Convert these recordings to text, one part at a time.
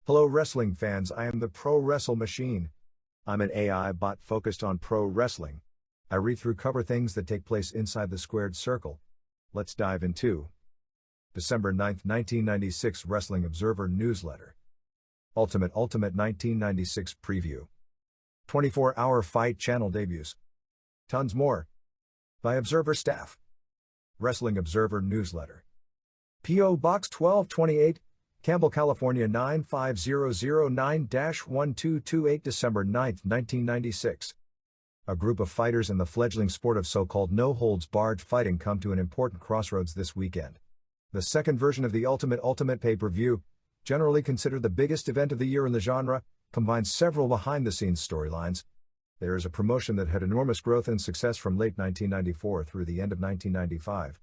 Hello wrestling fans, I am the Pro Wrestle Machine. I'm an AI bot focused on pro wrestling. I read through cover things that take place inside the squared circle. Let's dive into December 9, 1996 Wrestling Observer Newsletter. Ultimate 1996 Preview. 24-hour Fight Channel debuts. Tons more. By Observer staff. Wrestling Observer Newsletter. P.O. Box 1228, Campbell, California 95009-1228 December 9, 1996. A group of fighters in the fledgling sport of so-called no-holds-barred fighting come to an important crossroads this weekend. The second version of the Ultimate pay-per-view, generally considered the biggest event of the year in the genre, combines several behind-the-scenes storylines. There is a promotion that had enormous growth and success from late 1994 through the end of 1995,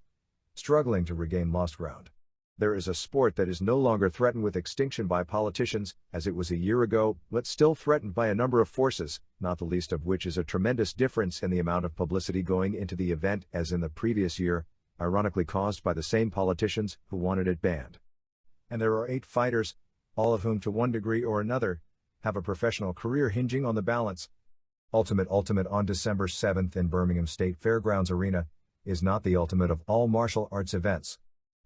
struggling to regain lost ground. There is a sport that is no longer threatened with extinction by politicians, as it was a year ago, but still threatened by a number of forces, not the least of which is a tremendous difference in the amount of publicity going into the event as in the previous year, ironically caused by the same politicians who wanted it banned. And there are 8 fighters, all of whom to one degree or another, have a professional career hinging on the balance. Ultimate on December 7th in Birmingham State Fairgrounds Arena, is not the ultimate of all martial arts events.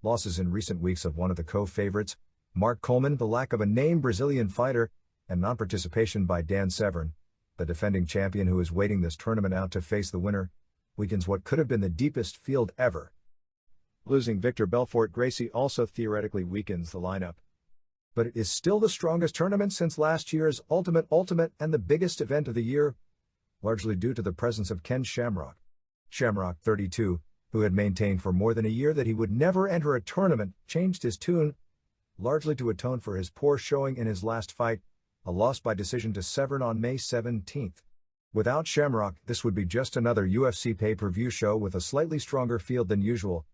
Losses in recent weeks of one of the co-favorites, Mark Coleman, the lack of a named Brazilian fighter, and non-participation by Dan Severn, the defending champion who is waiting this tournament out to face the winner, weakens what could have been the deepest field ever. Losing Victor Belfort Gracie also theoretically weakens the lineup. But it is still the strongest tournament since last year's Ultimate and the biggest event of the year, largely due to the presence of Ken Shamrock. Shamrock, 32, who had maintained for more than a year that he would never enter a tournament, changed his tune, largely to atone for his poor showing in his last fight, a loss by decision to Severn on May 17. Without Shamrock, this would be just another UFC pay-per-view show with a slightly stronger field than usual.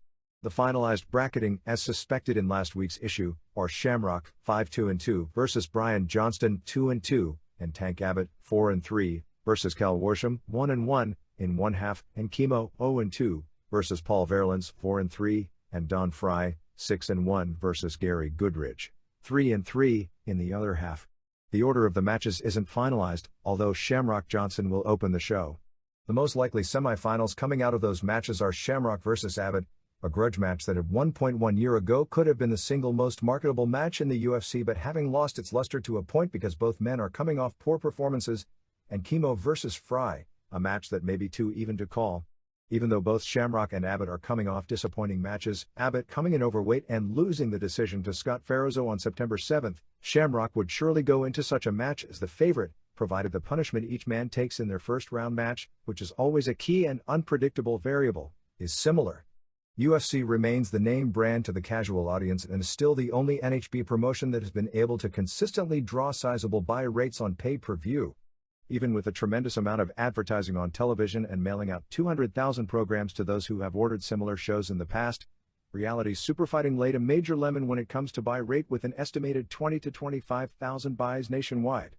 The finalized bracketing, as suspected in last week's issue, are Shamrock, 5-2-2, versus Brian Johnston, 2-2, and Tank Abbott, 4-3, versus Cal Worsham, 1-1, in one half, and Chemo, 0-2, versus Paul Verlins, 4-3, and Don Fry, 6-1 versus Gary Goodridge, 3-3, in the other half. The order of the matches isn't finalized, although Shamrock Johnson will open the show. The most likely semifinals coming out of those matches are Shamrock versus Abbott, a grudge match that at 1 year ago could have been the single most marketable match in the UFC but having lost its luster to a point because both men are coming off poor performances, and Chemo versus Fry, a match that may be too even to call. Even though both Shamrock and Abbott are coming off disappointing matches, Abbott coming in overweight and losing the decision to Scott Ferozzo on September 7, Shamrock would surely go into such a match as the favorite, provided the punishment each man takes in their first round match, which is always a key and unpredictable variable, is similar. UFC remains the name brand to the casual audience and is still the only NHB promotion that has been able to consistently draw sizable buy rates on pay-per-view. Even with a tremendous amount of advertising on television and mailing out 200,000 programs to those who have ordered similar shows in the past, reality superfighting laid a major lemon when it comes to buy rate with an estimated 20 to 25,000 buys nationwide.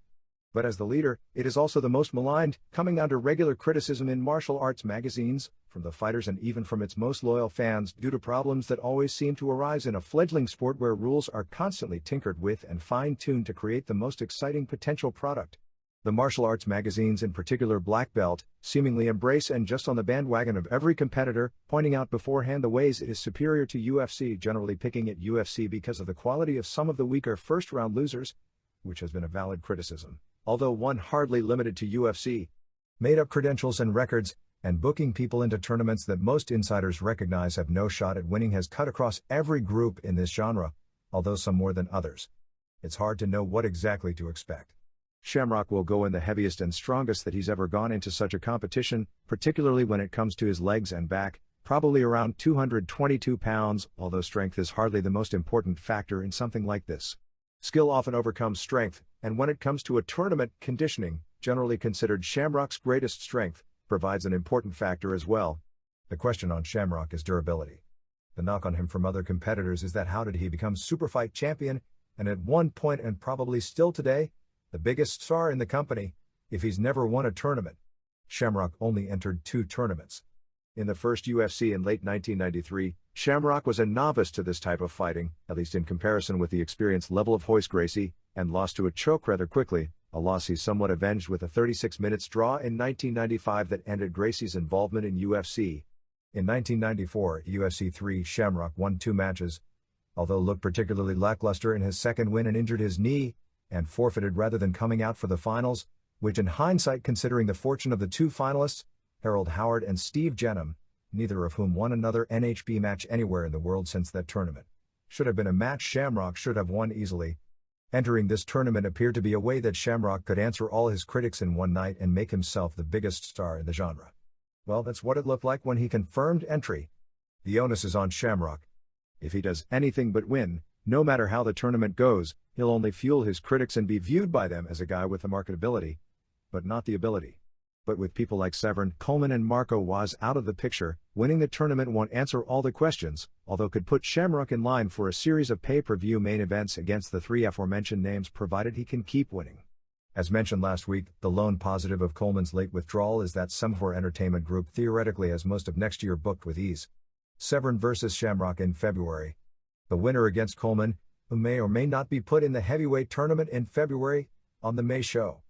But as the leader, it is also the most maligned, coming under regular criticism in martial arts magazines, from the fighters and even from its most loyal fans due to problems that always seem to arise in a fledgling sport where rules are constantly tinkered with and fine-tuned to create the most exciting potential product. The martial arts magazines, in particular Black Belt, seemingly embrace and just on the bandwagon of every competitor, pointing out beforehand the ways it is superior to UFC, generally picking at UFC because of the quality of some of the weaker first-round losers, which has been a valid criticism, although one hardly limited to UFC. Made-up credentials and records, and booking people into tournaments that most insiders recognize have no shot at winning has cut across every group in this genre, although some more than others. It's hard to know what exactly to expect. Shamrock will go in the heaviest and strongest that he's ever gone into such a competition, particularly when it comes to his legs and back, probably around 222 pounds, although strength is hardly the most important factor in something like this. Skill often overcomes strength, and when it comes to a tournament, conditioning, generally considered Shamrock's greatest strength, provides an important factor as well. The question on Shamrock is durability. The knock on him from other competitors is that how did he become superfight champion, and at one point and probably still today, the biggest star in the company, if he's never won a tournament. Shamrock only entered 2 tournaments. In the first UFC in late 1993, Shamrock was a novice to this type of fighting, at least in comparison with the experience level of Royce Gracie, and lost to a choke rather quickly, a loss he somewhat avenged with a 36-minute draw in 1995 that ended Gracie's involvement in UFC. In 1994, UFC 3, Shamrock won 2 matches, although looked particularly lackluster in his second win and injured his knee, and forfeited rather than coming out for the finals, which in hindsight, considering the fortune of the 2 finalists, Harold Howard and Steve Jenham, neither of whom won another NHB match anywhere in the world since that tournament, should have been a match Shamrock should have won easily. Entering this tournament appeared to be a way that Shamrock could answer all his critics in one night and make himself the biggest star in the genre. Well, that's what it looked like when he confirmed entry. The onus is on Shamrock. If he does anything but win, no matter how the tournament goes, he'll only fuel his critics and be viewed by them as a guy with the marketability, but not the ability. But with people like Severn, Coleman and Marco Waz out of the picture, winning the tournament won't answer all the questions, although could put Shamrock in line for a series of pay-per-view main events against the 3 aforementioned names provided he can keep winning. As mentioned last week, the lone positive of Coleman's late withdrawal is that Semaphore Entertainment Group theoretically has most of next year booked with ease. Severn vs. Shamrock in February. The winner against Coleman, who may or may not be put in the heavyweight tournament in February, on the May show.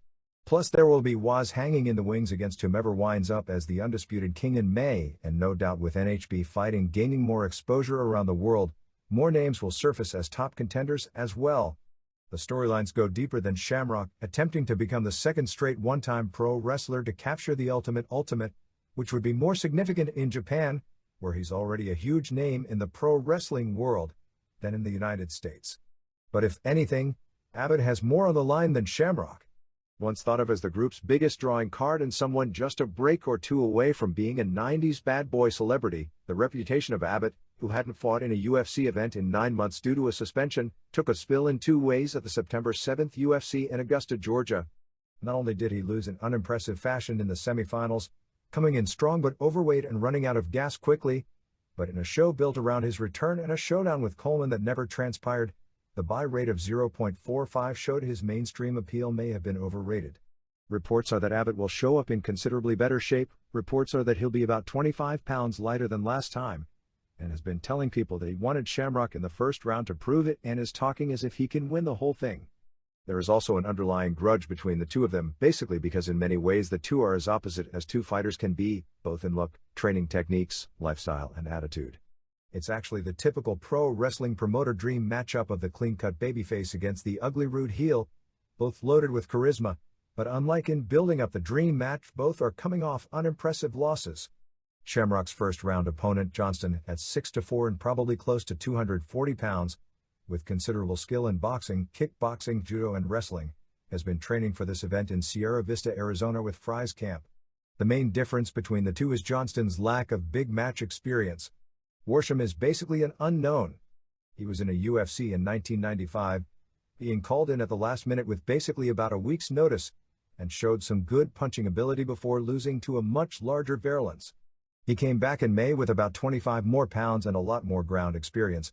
Plus there will be Waz hanging in the wings against whomever winds up as the undisputed king in May, and no doubt with NHB fighting gaining more exposure around the world, more names will surface as top contenders as well. The storylines go deeper than Shamrock attempting to become the second straight one-time pro wrestler to capture the ultimate, which would be more significant in Japan, where he's already a huge name in the pro wrestling world, than in the United States. But if anything, Abbott has more on the line than Shamrock. Once thought of as the group's biggest drawing card and someone just a break or 2 away from being a 90s bad boy celebrity, the reputation of Abbott, who hadn't fought in a UFC event in 9 months due to a suspension, took a spill in 2 ways at the September 7th UFC in Augusta, Georgia. Not only did he lose in unimpressive fashion in the semifinals, coming in strong but overweight and running out of gas quickly, but in a show built around his return and a showdown with Coleman that never transpired, the buy rate of 0.45 showed his mainstream appeal may have been overrated. Reports are that Abbott will show up in considerably better shape. Reports are that he'll be about 25 pounds lighter than last time, and has been telling people that he wanted Shamrock in the first round to prove it and is talking as if he can win the whole thing. There is also an underlying grudge between the two of them, basically because in many ways the two are as opposite as 2 fighters can be, both in look, training techniques, lifestyle, and attitude. It's actually the typical pro wrestling promoter dream matchup of the clean-cut babyface against the ugly rude heel, both loaded with charisma, but unlike in building up the dream match, both are coming off unimpressive losses. Shamrock's first-round opponent, Johnston, at 6'4" and probably close to 240 pounds, with considerable skill in boxing, kickboxing, judo and wrestling, has been training for this event in Sierra Vista, Arizona with Fry's camp. The main difference between the two is Johnston's lack of big match experience. Worsham is basically an unknown. He was in a UFC in 1995, being called in at the last minute with basically about a week's notice, and showed some good punching ability before losing to a much larger virulence. He came back in May with about 25 more pounds and a lot more ground experience.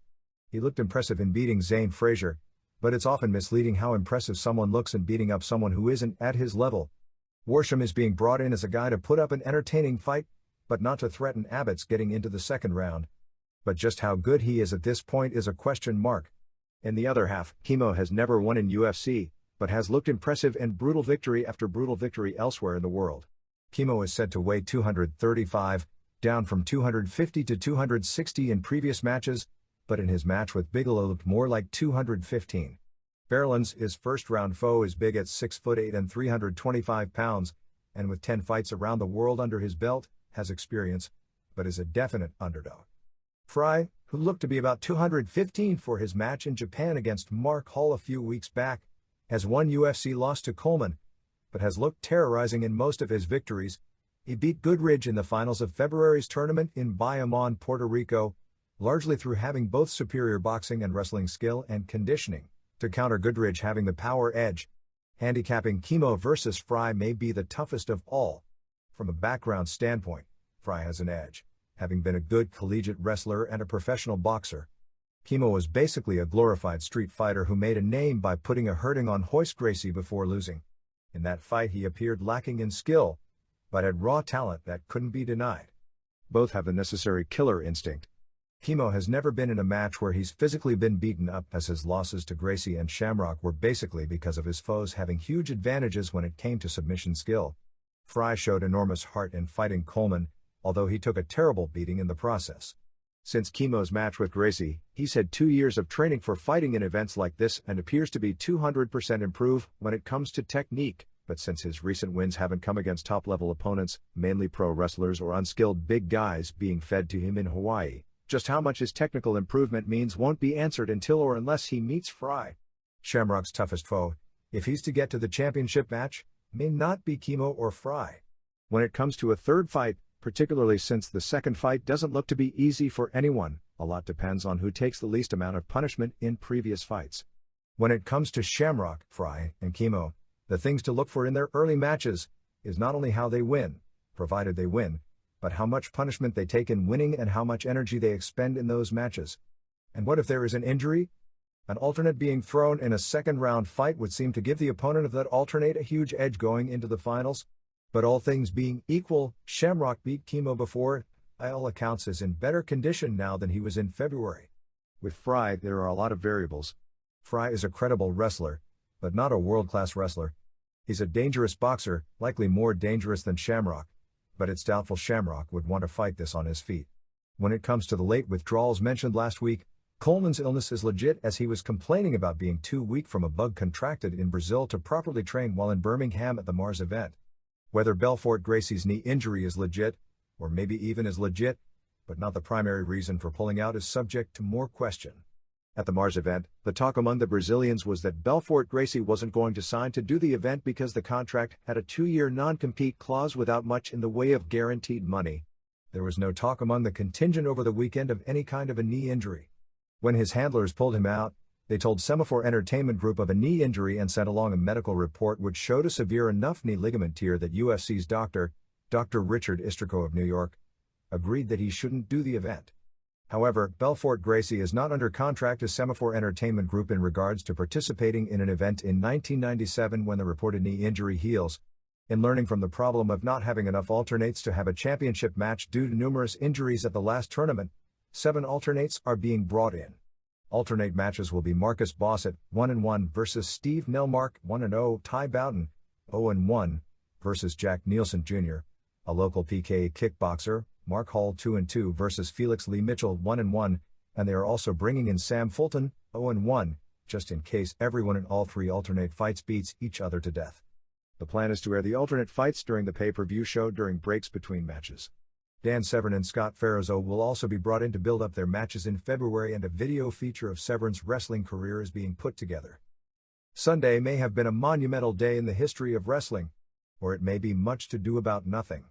He looked impressive in beating Zane Frazier, but it's often misleading how impressive someone looks in beating up someone who isn't at his level. Worsham is being brought in as a guy to put up an entertaining fight, but not to threaten Abbott's getting into the second round. But just how good he is at this point is a question mark. In the other half, Chemo has never won in UFC, but has looked impressive in brutal victory after brutal victory elsewhere in the world. Chemo is said to weigh 235, down from 250 to 260 in previous matches, but in his match with Bigelow looked more like 215. Fairlands, his first-round foe, is big at 6'8" and 325 pounds, and with 10 fights around the world under his belt, has experience, but is a definite underdog. Fry, who looked to be about 215 for his match in Japan against Mark Hall a few weeks back, has one UFC loss to Coleman, but has looked terrorizing in most of his victories. He beat Goodridge in the finals of February's tournament in Bayamon, Puerto Rico, largely through having both superior boxing and wrestling skill and conditioning, to counter Goodridge having the power edge. Handicapping Chemo versus Fry may be the toughest of all. From a background standpoint, Fry has an edge, having been a good collegiate wrestler and a professional boxer. Chemo was basically a glorified street fighter who made a name by putting a hurting on Royce Gracie before losing. In that fight he appeared lacking in skill, but had raw talent that couldn't be denied. Both have the necessary killer instinct. Kimo has never been in a match where he's physically been beaten up, as his losses to Gracie and Shamrock were basically because of his foes having huge advantages when it came to submission skill. Fry showed enormous heart in fighting Coleman, although he took a terrible beating in the process. Since Kimo's match with Gracie, he's had 2 years of training for fighting in events like this and appears to be 200% improved when it comes to technique, but since his recent wins haven't come against top-level opponents, mainly pro wrestlers or unskilled big guys being fed to him in Hawaii, just how much his technical improvement means won't be answered until or unless he meets Fry. Shamrock's toughest foe, if he's to get to the championship match, may not be Kimo or Fry. When it comes to a third fight, particularly since the second fight doesn't look to be easy for anyone, a lot depends on who takes the least amount of punishment in previous fights. When it comes to Shamrock, Fry, and Kimo, the things to look for in their early matches is not only how they win, provided they win, but how much punishment they take in winning and how much energy they expend in those matches. And what if there is an injury? An alternate being thrown in a second-round fight would seem to give the opponent of that alternate a huge edge going into the finals. But all things being equal, Shamrock beat Kimo before, by all accounts is in better condition now than he was in February. With Fry, there are a lot of variables. Fry is a credible wrestler, but not a world-class wrestler. He's a dangerous boxer, likely more dangerous than Shamrock, but it's doubtful Shamrock would want to fight this on his feet. When it comes to the late withdrawals mentioned last week, Coleman's illness is legit, as he was complaining about being too weak from a bug contracted in Brazil to properly train while in Birmingham at the Mars event. Whether Belfort Gracie's knee injury is legit, or maybe even is legit, but not the primary reason for pulling out, is subject to more question. At the Mars event, the talk among the Brazilians was that Belfort Gracie wasn't going to sign to do the event because the contract had a 2-year non-compete clause without much in the way of guaranteed money. There was no talk among the contingent over the weekend of any kind of a knee injury. When his handlers pulled him out, they told Semaphore Entertainment Group of a knee injury and sent along a medical report which showed a severe enough knee ligament tear that UFC's Dr. Richard Istrico of New York, agreed that he shouldn't do the event. However, Belfort Gracie is not under contract to Semaphore Entertainment Group in regards to participating in an event in 1997 when the reported knee injury heals. In learning from the problem of not having enough alternates to have a championship match due to numerous injuries at the last tournament, 7 alternates are being brought in. Alternate matches will be Marcus Bossett, 1-1 versus Steve Nelmark, 1-0, Ty Bowden, 0-1 versus Jack Nielsen Jr., a local PKA kickboxer, Mark Hall, 2-2 versus Felix Lee Mitchell, 1-1, and they are also bringing in Sam Fulton, 0-1, just in case everyone in all 3 alternate fights beats each other to death. The plan is to air the alternate fights during the pay-per-view show during breaks between matches. Dan Severn and Scott Ferrazzo will also be brought in to build up their matches in February, and a video feature of Severn's wrestling career is being put together. Sunday may have been a monumental day in the history of wrestling, or it may be much to do about nothing.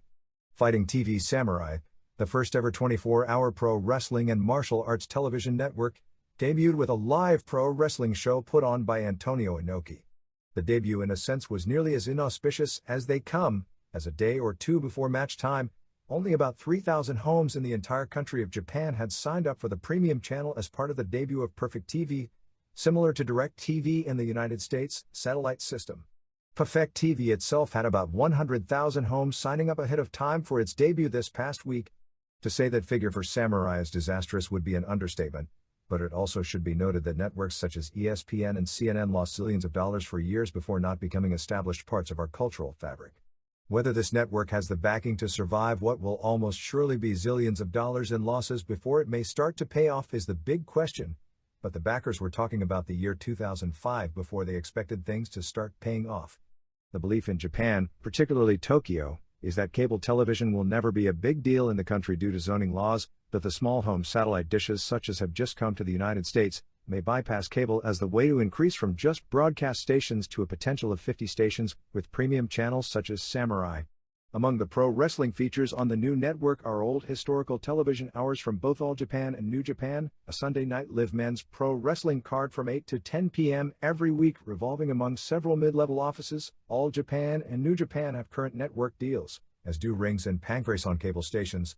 Fighting TV Samurai, the first ever 24-hour pro wrestling and martial arts television network, debuted with a live pro wrestling show put on by Antonio Inoki. The debut in a sense was nearly as inauspicious as they come, as a day or two before match time, only about 3,000 homes in the entire country of Japan had signed up for the premium channel as part of the debut of Perfect TV, similar to DirecTV in the United States satellite system. Perfect TV itself had about 100,000 homes signing up ahead of time for its debut this past week. To say that figure for Samurai is disastrous would be an understatement, but it also should be noted that networks such as ESPN and CNN lost zillions of dollars for years before not becoming established parts of our cultural fabric. Whether this network has the backing to survive what will almost surely be zillions of dollars in losses before it may start to pay off is the big question, but the backers were talking about the year 2005 before they expected things to start paying off. The belief in Japan, particularly Tokyo, is that cable television will never be a big deal in the country due to zoning laws, but the small home satellite dishes such as have just come to the United States may bypass cable as the way to increase from just broadcast stations to a potential of 50 stations with premium channels such as Samurai. Among the pro wrestling features on the new network are old historical television hours from both All Japan and New Japan, a Sunday night live men's pro wrestling card from 8 to 10 p.m. every week revolving among several mid-level offices. All Japan and New Japan have current network deals, as do Rings and Pancrase on cable stations.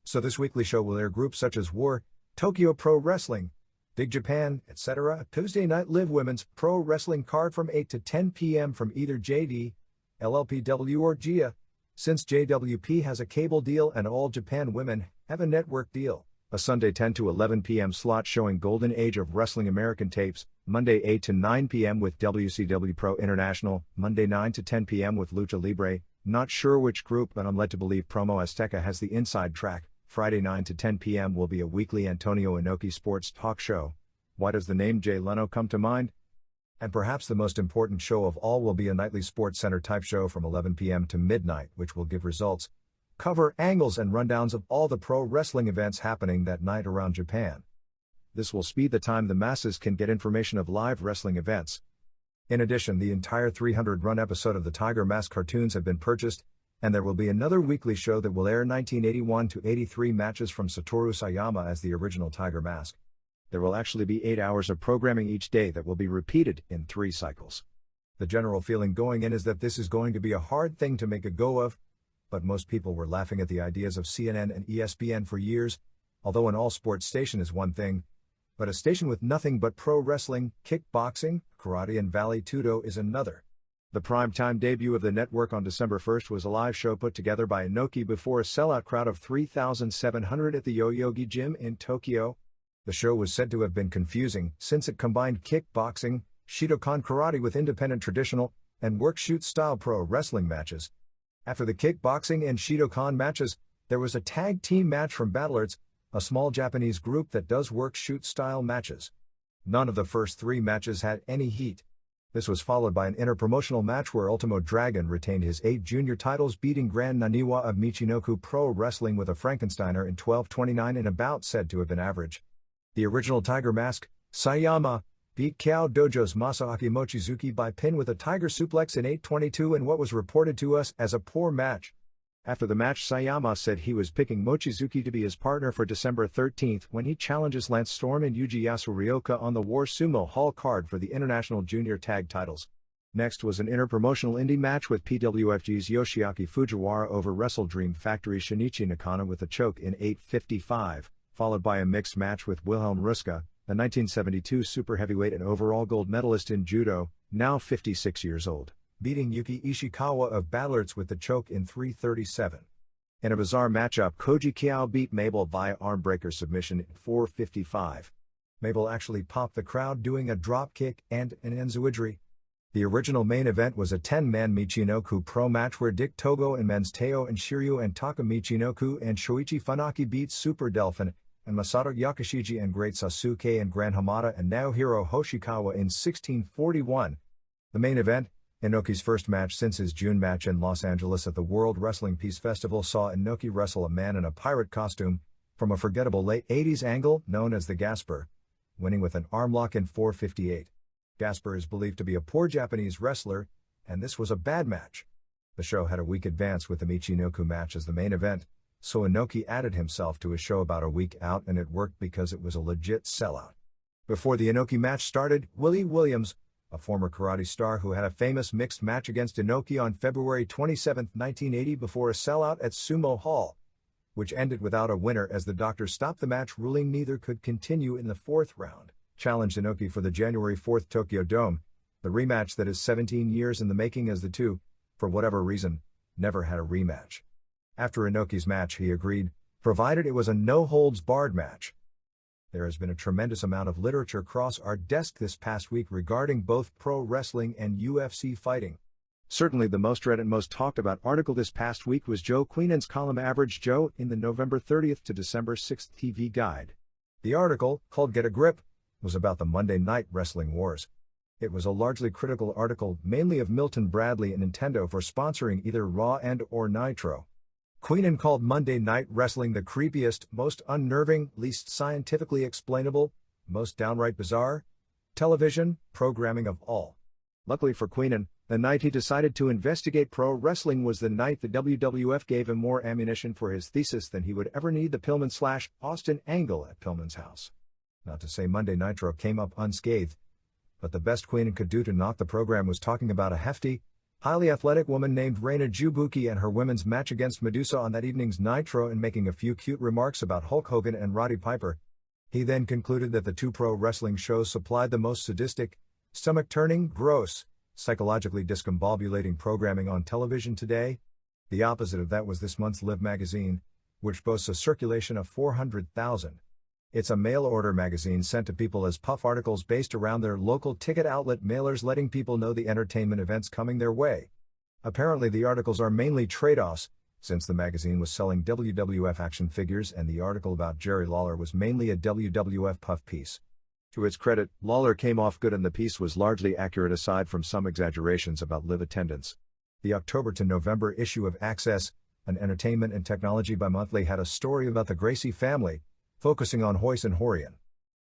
So this weekly show will air groups such as War, Tokyo Pro Wrestling, Big Japan, etc. Tuesday night live women's pro wrestling card from 8 to 10 p.m. from either JD, LLPW or GIA. Since JWP has a cable deal and All Japan Women have a network deal, A Sunday 10 to 11 p.m. slot showing Golden Age of Wrestling American tapes, Monday 8 to 9 p.m. with WCW Pro International, Monday 9 to 10 p.m. with Lucha Libre, not sure which group but I'm led to believe Promo Azteca has the inside track. Friday 9 to 10 p.m. will be a weekly Antonio Inoki sports talk show. Why does the name Jay Leno come to mind? And perhaps the most important show of all will be a nightly Sports Center type show from 11 p.m. to midnight, which will give results, cover angles and rundowns of all the pro wrestling events happening that night around Japan. This will speed the time the masses can get information of live wrestling events. In addition, the entire 300-run episode of the Tiger Mask cartoons have been purchased, and there will be another weekly show that will air 1981 to 83 matches from Satoru Sayama as the original Tiger Mask. There will actually be 8 hours of programming each day that will be repeated in 3 cycles. The general feeling going in is that this is going to be a hard thing to make a go of, but most people were laughing at the ideas of CNN and ESPN for years, although an all-sports station is one thing, but a station with nothing but pro wrestling, kickboxing, karate and vale tudo is another. The primetime debut of the network on December 1st was a live show put together by Inoki before a sellout crowd of 3,700 at the Yoyogi Gym in Tokyo. The show was said to have been confusing since it combined kickboxing, Shidokan karate with independent traditional, and work-shoot-style pro wrestling matches. After the kickboxing and Shidokan matches, there was a tag team match from Battle Arts, a small Japanese group that does work-shoot-style matches. None of the first 3 matches had any heat. This was followed by an interpromotional match where Ultimo Dragon retained his 8 junior titles, beating Gran Naniwa of Michinoku Pro Wrestling with a Frankensteiner in 12:29 in a bout said to have been average. The original Tiger Mask, Sayama, beat Kao Dojo's Masaaki Mochizuki by pin with a Tiger Suplex in 8:22 in what was reported to us as a poor match. After the match, Sayama said he was picking Mochizuki to be his partner for December 13th when he challenges Lance Storm and Yuji Yasuhiro on the War Sumo Hall card for the International Junior Tag titles. Next was an interpromotional indie match with PWFG's Yoshiaki Fujiwara over Wrestle Dream Factory Shinichi Nakano with a choke in 8:55, followed by a mixed match with Wilhelm Ruska, the 1972 super heavyweight and overall gold medalist in judo, now 56 years old, beating Yuki Ishikawa of Battle Arts with the choke in 3:37. In a bizarre matchup, Koji Kiao beat Mabel via armbreaker submission in 4:55. Mabel actually popped the crowd doing a dropkick and an enzouidri. The original main event was a 10-man Michinoku Pro match where Dick Togo and Men's Teo and Shiryu and Taka Michinoku and Shoichi Funaki beat Super Delphin and Masato Yakashiji and Great Sasuke and Gran Hamada and Naohiro Hoshikawa in 16:41. The main event, Inoki's first match since his June match in Los Angeles at the World Wrestling Peace Festival, saw Inoki wrestle a man in a pirate costume from a forgettable late 80s angle known as the Gasper, winning with an armlock in 4:58. Gasper is believed to be a poor Japanese wrestler, and this was a bad match. The show had a week advance with the Michinoku match as the main event, so Inoki added himself to his show about a week out, and it worked because it was a legit sellout. Before the Inoki match started, Willie Williams, a former karate star who had a famous mixed match against Inoki on February 27, 1980 before a sellout at Sumo Hall, which ended without a winner as the doctor stopped the match ruling neither could continue in the 4th round, challenged Inoki for the January 4th Tokyo Dome, the rematch that is 17 years in the making as the two, for whatever reason, never had a rematch. After Inoki's match he agreed, provided it was a no-holds-barred match. There has been a tremendous amount of literature across our desk this past week regarding both pro wrestling and UFC fighting. Certainly the most read and most talked about article this past week was Joe Queenan's column Average Joe in the November 30th to December 6th TV Guide. The article, called Get a Grip, was about the Monday Night Wrestling Wars. It was a largely critical article, mainly of Milton Bradley and Nintendo for sponsoring either Raw and/or Nitro. Queenan called Monday Night Wrestling the creepiest, most unnerving, least scientifically explainable, most downright bizarre television programming of all. Luckily for Queenan, the night he decided to investigate pro wrestling was the night the WWF gave him more ammunition for his thesis than he would ever need the Pillman/Austin angle at Pillman's house. Not to say Monday Nitro came up unscathed, but the best Queenan could do to knock the program was talking about a hefty, highly athletic woman named Reina Jubuki and her women's match against Medusa on that evening's Nitro and making a few cute remarks about Hulk Hogan and Roddy Piper. He then concluded that the two pro wrestling shows supplied the most sadistic, stomach-turning, gross, psychologically discombobulating programming on television today. The opposite of that was this month's Live magazine, which boasts a circulation of 400,000. It's a mail-order magazine sent to people as puff articles based around their local ticket outlet mailers, letting people know the entertainment events coming their way. Apparently the articles are mainly trade-offs, since the magazine was selling WWF action figures and the article about Jerry Lawler was mainly a WWF puff piece. To its credit, Lawler came off good and the piece was largely accurate aside from some exaggerations about live attendance. The October to November issue of Access, an entertainment and technology bimonthly, had a story about the Gracie family, focusing on Hoyce and Horian.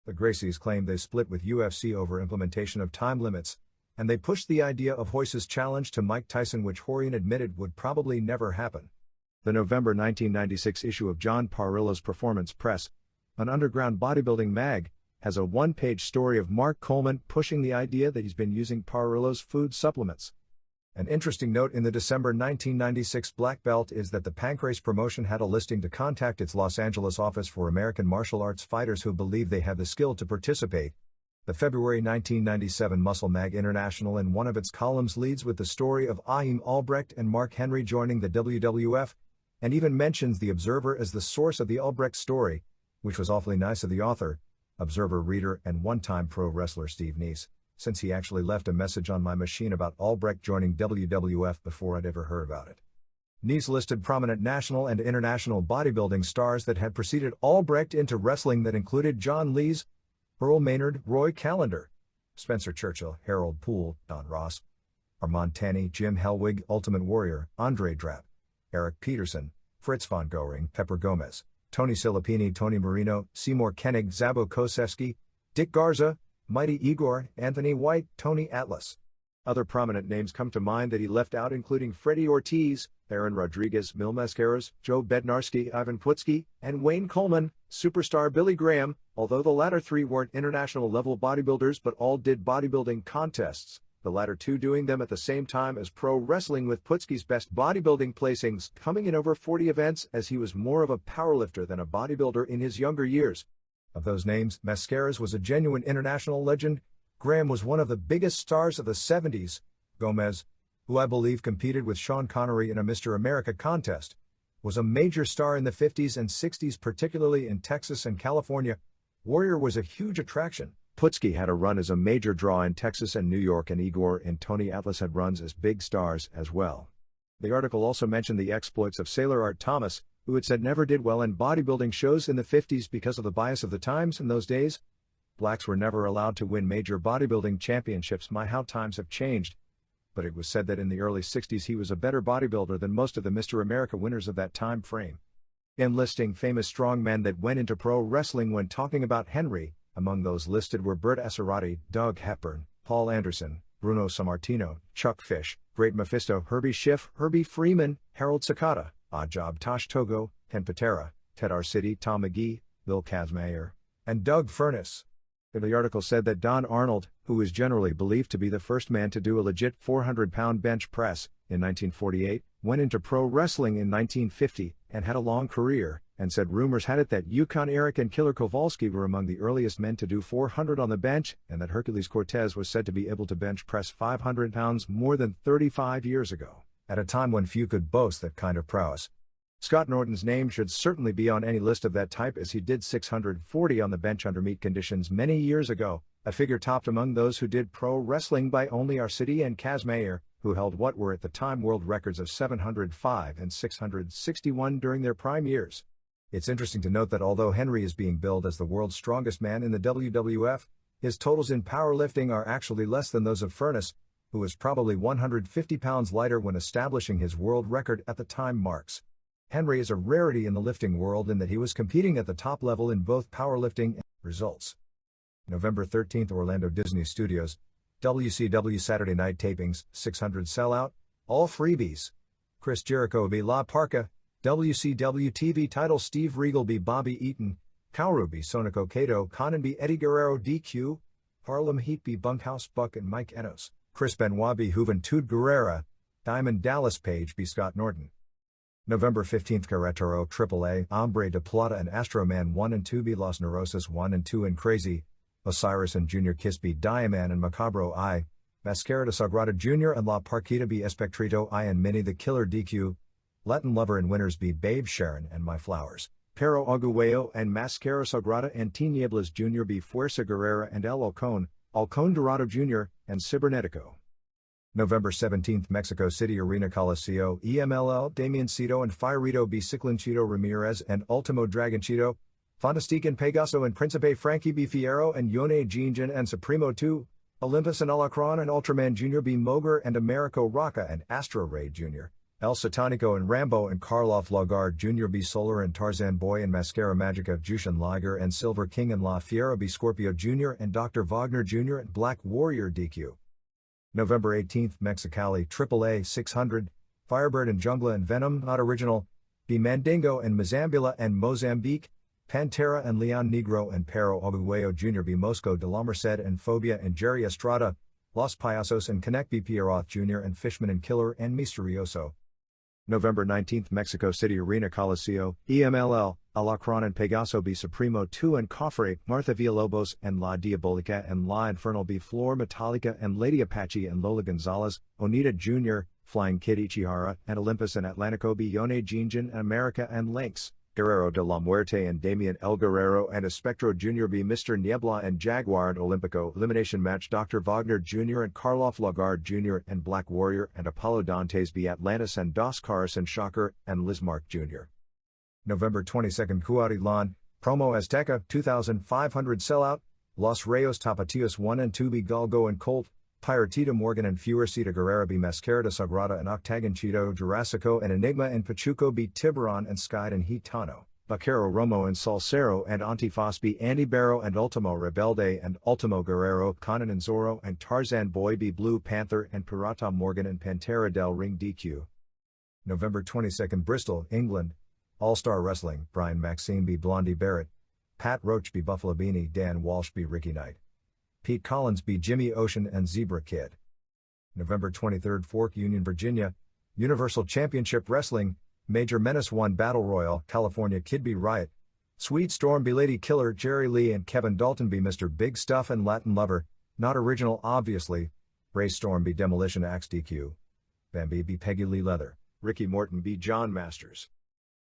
The Gracies claimed they split with UFC over implementation of time limits, and they pushed the idea of Hoyce's challenge to Mike Tyson, which Horian admitted would probably never happen. The November 1996 issue of John Parillo's Performance Press, an underground bodybuilding mag, has a one-page story of Mark Coleman pushing the idea that he's been using Parillo's food supplements. An interesting note in the December 1996 Black Belt is that the Pancrase promotion had a listing to contact its Los Angeles office for American martial arts fighters who believe they have the skill to participate. The February 1997 Muscle Mag International in one of its columns leads with the story of Aim Albrecht and Mark Henry joining the WWF, and even mentions the Observer as the source of the Albrecht story, which was awfully nice of the author, Observer reader and one-time pro wrestler Steve Neese, since he actually left a message on my machine about Albrecht joining WWF before I'd ever heard about it. Neese listed prominent national and international bodybuilding stars that had preceded Albrecht into wrestling that included John Lees, Earl Maynard, Roy Callender, Spencer Churchill, Harold Poole, Don Ross, Armand Tanny, Jim Hellwig, Ultimate Warrior, Andre Drapp, Eric Peterson, Fritz von Goring, Pepper Gomez, Tony Silipini, Tony Marino, Seymour Koenig, Zabo Kosevsky, Dick Garza, Mighty Igor, Anthony White, Tony Atlas. Other prominent names come to mind that he left out, including Freddie Ortiz, Aaron Rodriguez, Mil Mascaras, Joe Bednarski, Ivan Putski, and Wayne Coleman, superstar Billy Graham, although the latter three weren't international-level bodybuilders but all did bodybuilding contests, the latter two doing them at the same time as pro wrestling, with Putski's best bodybuilding placings coming in over 40 events, as he was more of a powerlifter than a bodybuilder in his younger years. Of those names, Mascaras was a genuine international legend, Graham was one of the biggest stars of the 70s, Gomez, who I believe competed with Sean Connery in a Mr. America contest, was a major star in the 50s and 60s, particularly in Texas and California. Warrior was a huge attraction. Putski had a run as a major draw in Texas and New York, and Igor and Tony Atlas had runs as big stars as well. The article also mentioned the exploits of Sailor Art Thomas, who it said never did well in bodybuilding shows in the 50s because of the bias of the times in those days. Blacks were never allowed to win major bodybuilding championships. My, how times have changed. But it was said that in the early 60s he was a better bodybuilder than most of the Mr. America winners of that time frame. In listing famous strongmen that went into pro wrestling when talking about Henry, among those listed were Bert Asarati, Doug Hepburn, Paul Anderson, Bruno Sammartino, Chuck Fish, Great Mephisto, Herbie Schiff, Herbie Freeman, Harold Sakata, Oddjob Tosh Togo, Ken Patera, Ted Arcidi, Tom McGee, Bill Kazmaier, and Doug Furness. The article said that Don Arnold, who is generally believed to be the first man to do a legit 400-pound bench press, in 1948, went into pro wrestling in 1950 and had a long career, and said rumors had it that Yukon Eric and Killer Kowalski were among the earliest men to do 400 on the bench, and that Hercules Cortez was said to be able to bench press 500 pounds more than 35 years ago, at a time when few could boast that kind of prowess. Scott Norton's name should certainly be on any list of that type, as he did 640 on the bench under meat conditions many years ago, a figure topped among those who did pro wrestling by only Arcidi and Kazmaier, who held what were at the time world records of 705 and 661 during their prime years. It's interesting to note that although Henry is being billed as the world's strongest man in the WWF, his totals in powerlifting are actually less than those of Furness, who was probably 150 pounds lighter when establishing his world record at the time marks. Henry is a rarity in the lifting world in that he was competing at the top level in both powerlifting and results. November 13th, Orlando Disney Studios, WCW Saturday Night Tapings, 600 sellout, all freebies. Chris Jericho b La Parka, WCW TV title Steve Regal b Bobby Eaton, Kaoru b Sonico Kato, Conan b Eddie Guerrero DQ, Harlem Heat b Bunkhouse Buck and Mike Enos, Chris Benoit b Juventud Guerrera, Diamond Dallas Page b Scott Norton. November 15th, Carretero AAA, Hombre de Plata and Astro Man 1 and 2 b Los Neurosis 1 and 2 and Crazy, Osiris and Junior Kiss b Diamond and Macabro I, Mascara de Sagrada Jr. and La Parquita b Espectrito I and Minnie the Killer DQ, Latin Lover and Winners b Babe Sharon and My Flowers, Pero Aguayo and Mascara Sagrada and Tinieblas Jr. B. Fuerza Guerrera and El Halcón Dorado Jr., and Cibernetico. November 17, Mexico City Arena Coliseo, EMLL, Damiencito and Fiorito B. Ciclinchito Ramirez and Ultimo Dragoncito, Fantastique and Pegaso and Principe Frankie B. Fierro and Yone Jinjin and Supremo 2, Olympus and Alacron and Ultraman Jr. B. Moger and Americo Rocca and Astro Ray Jr., El Satanico and Rambo and Karloff Lagarde Jr. B. Solar and Tarzan Boy and Mascara Magica Jushin Liger and Silver King and La Fiera B. Scorpio Jr. and Dr. Wagner Jr. and Black Warrior DQ. November 18, Mexicali AAA 600, Firebird and Jungla and Venom Not Original, B. Mandingo and Mazambula and Mozambique, Pantera and Leon Negro and Pero Aguayo Jr. B. Mosco de la Merced and Phobia and Jerry Estrada, Los Payasos and Connect B. Pierroth Jr. and Fishman and Killer and Misterioso. November 19, Mexico City Arena Coliseo, EMLL, Alacron and Pegaso B. Supremo 2 and Cofre, Martha Villalobos and La Diabolica and La Infernal B. Flor Metallica and Lady Apache and Lola Gonzalez, Onita Jr., Flying Kid Ichihara and Olympus and Atlantico B. Yone Jinjin and America and Lynx, Guerrero de la Muerte and Damian El Guerrero and Espectro Jr. B. Mr. Niebla and Jaguar and Olympico Elimination Match Dr. Wagner Jr. and Karloff Lagarde Jr. and Black Warrior and Apollo Dantes B. Atlantis and Dos Caras and Shocker and Lizmark Jr. November 22, Cuautitlán, Promo Azteca 2,500 Sellout, Los Reyes Tapatios 1 and 2 B. Galgo and Colt, Piratita Morgan and Fuercita Guerrera B. Mascara de Sagrada and Octagonchito Jurassico and Enigma and Pachuco B. Tiburon and Skyd and Hitano, Vaquero Romo and Salsero and Antifas B. Andy Barrow and Ultimo Rebelde and Ultimo Guerrero, Conan and Zorro and Tarzan Boy B. Blue Panther and Pirata Morgan and Pantera del Ring DQ. November 22, Bristol, England, All-Star Wrestling, Brian Maxine B. Blondie Barrett, Pat Roach B. Buffalo Beanie, Dan Walsh B. Ricky Knight, Pete Collins B. Jimmy Ocean and Zebra Kid. November 23, Fork Union, Virginia, Universal Championship Wrestling, Major Menace 1 Battle Royal, California Kid B. Riot, Sweet Storm B. Lady Killer, Jerry Lee and Kevin Dalton B. Mr. Big Stuff and Latin Lover, Not Original obviously, Ray Storm B. Demolition Axe DQ, Bambi B. Peggy Lee Leather, Ricky Morton B. John Masters.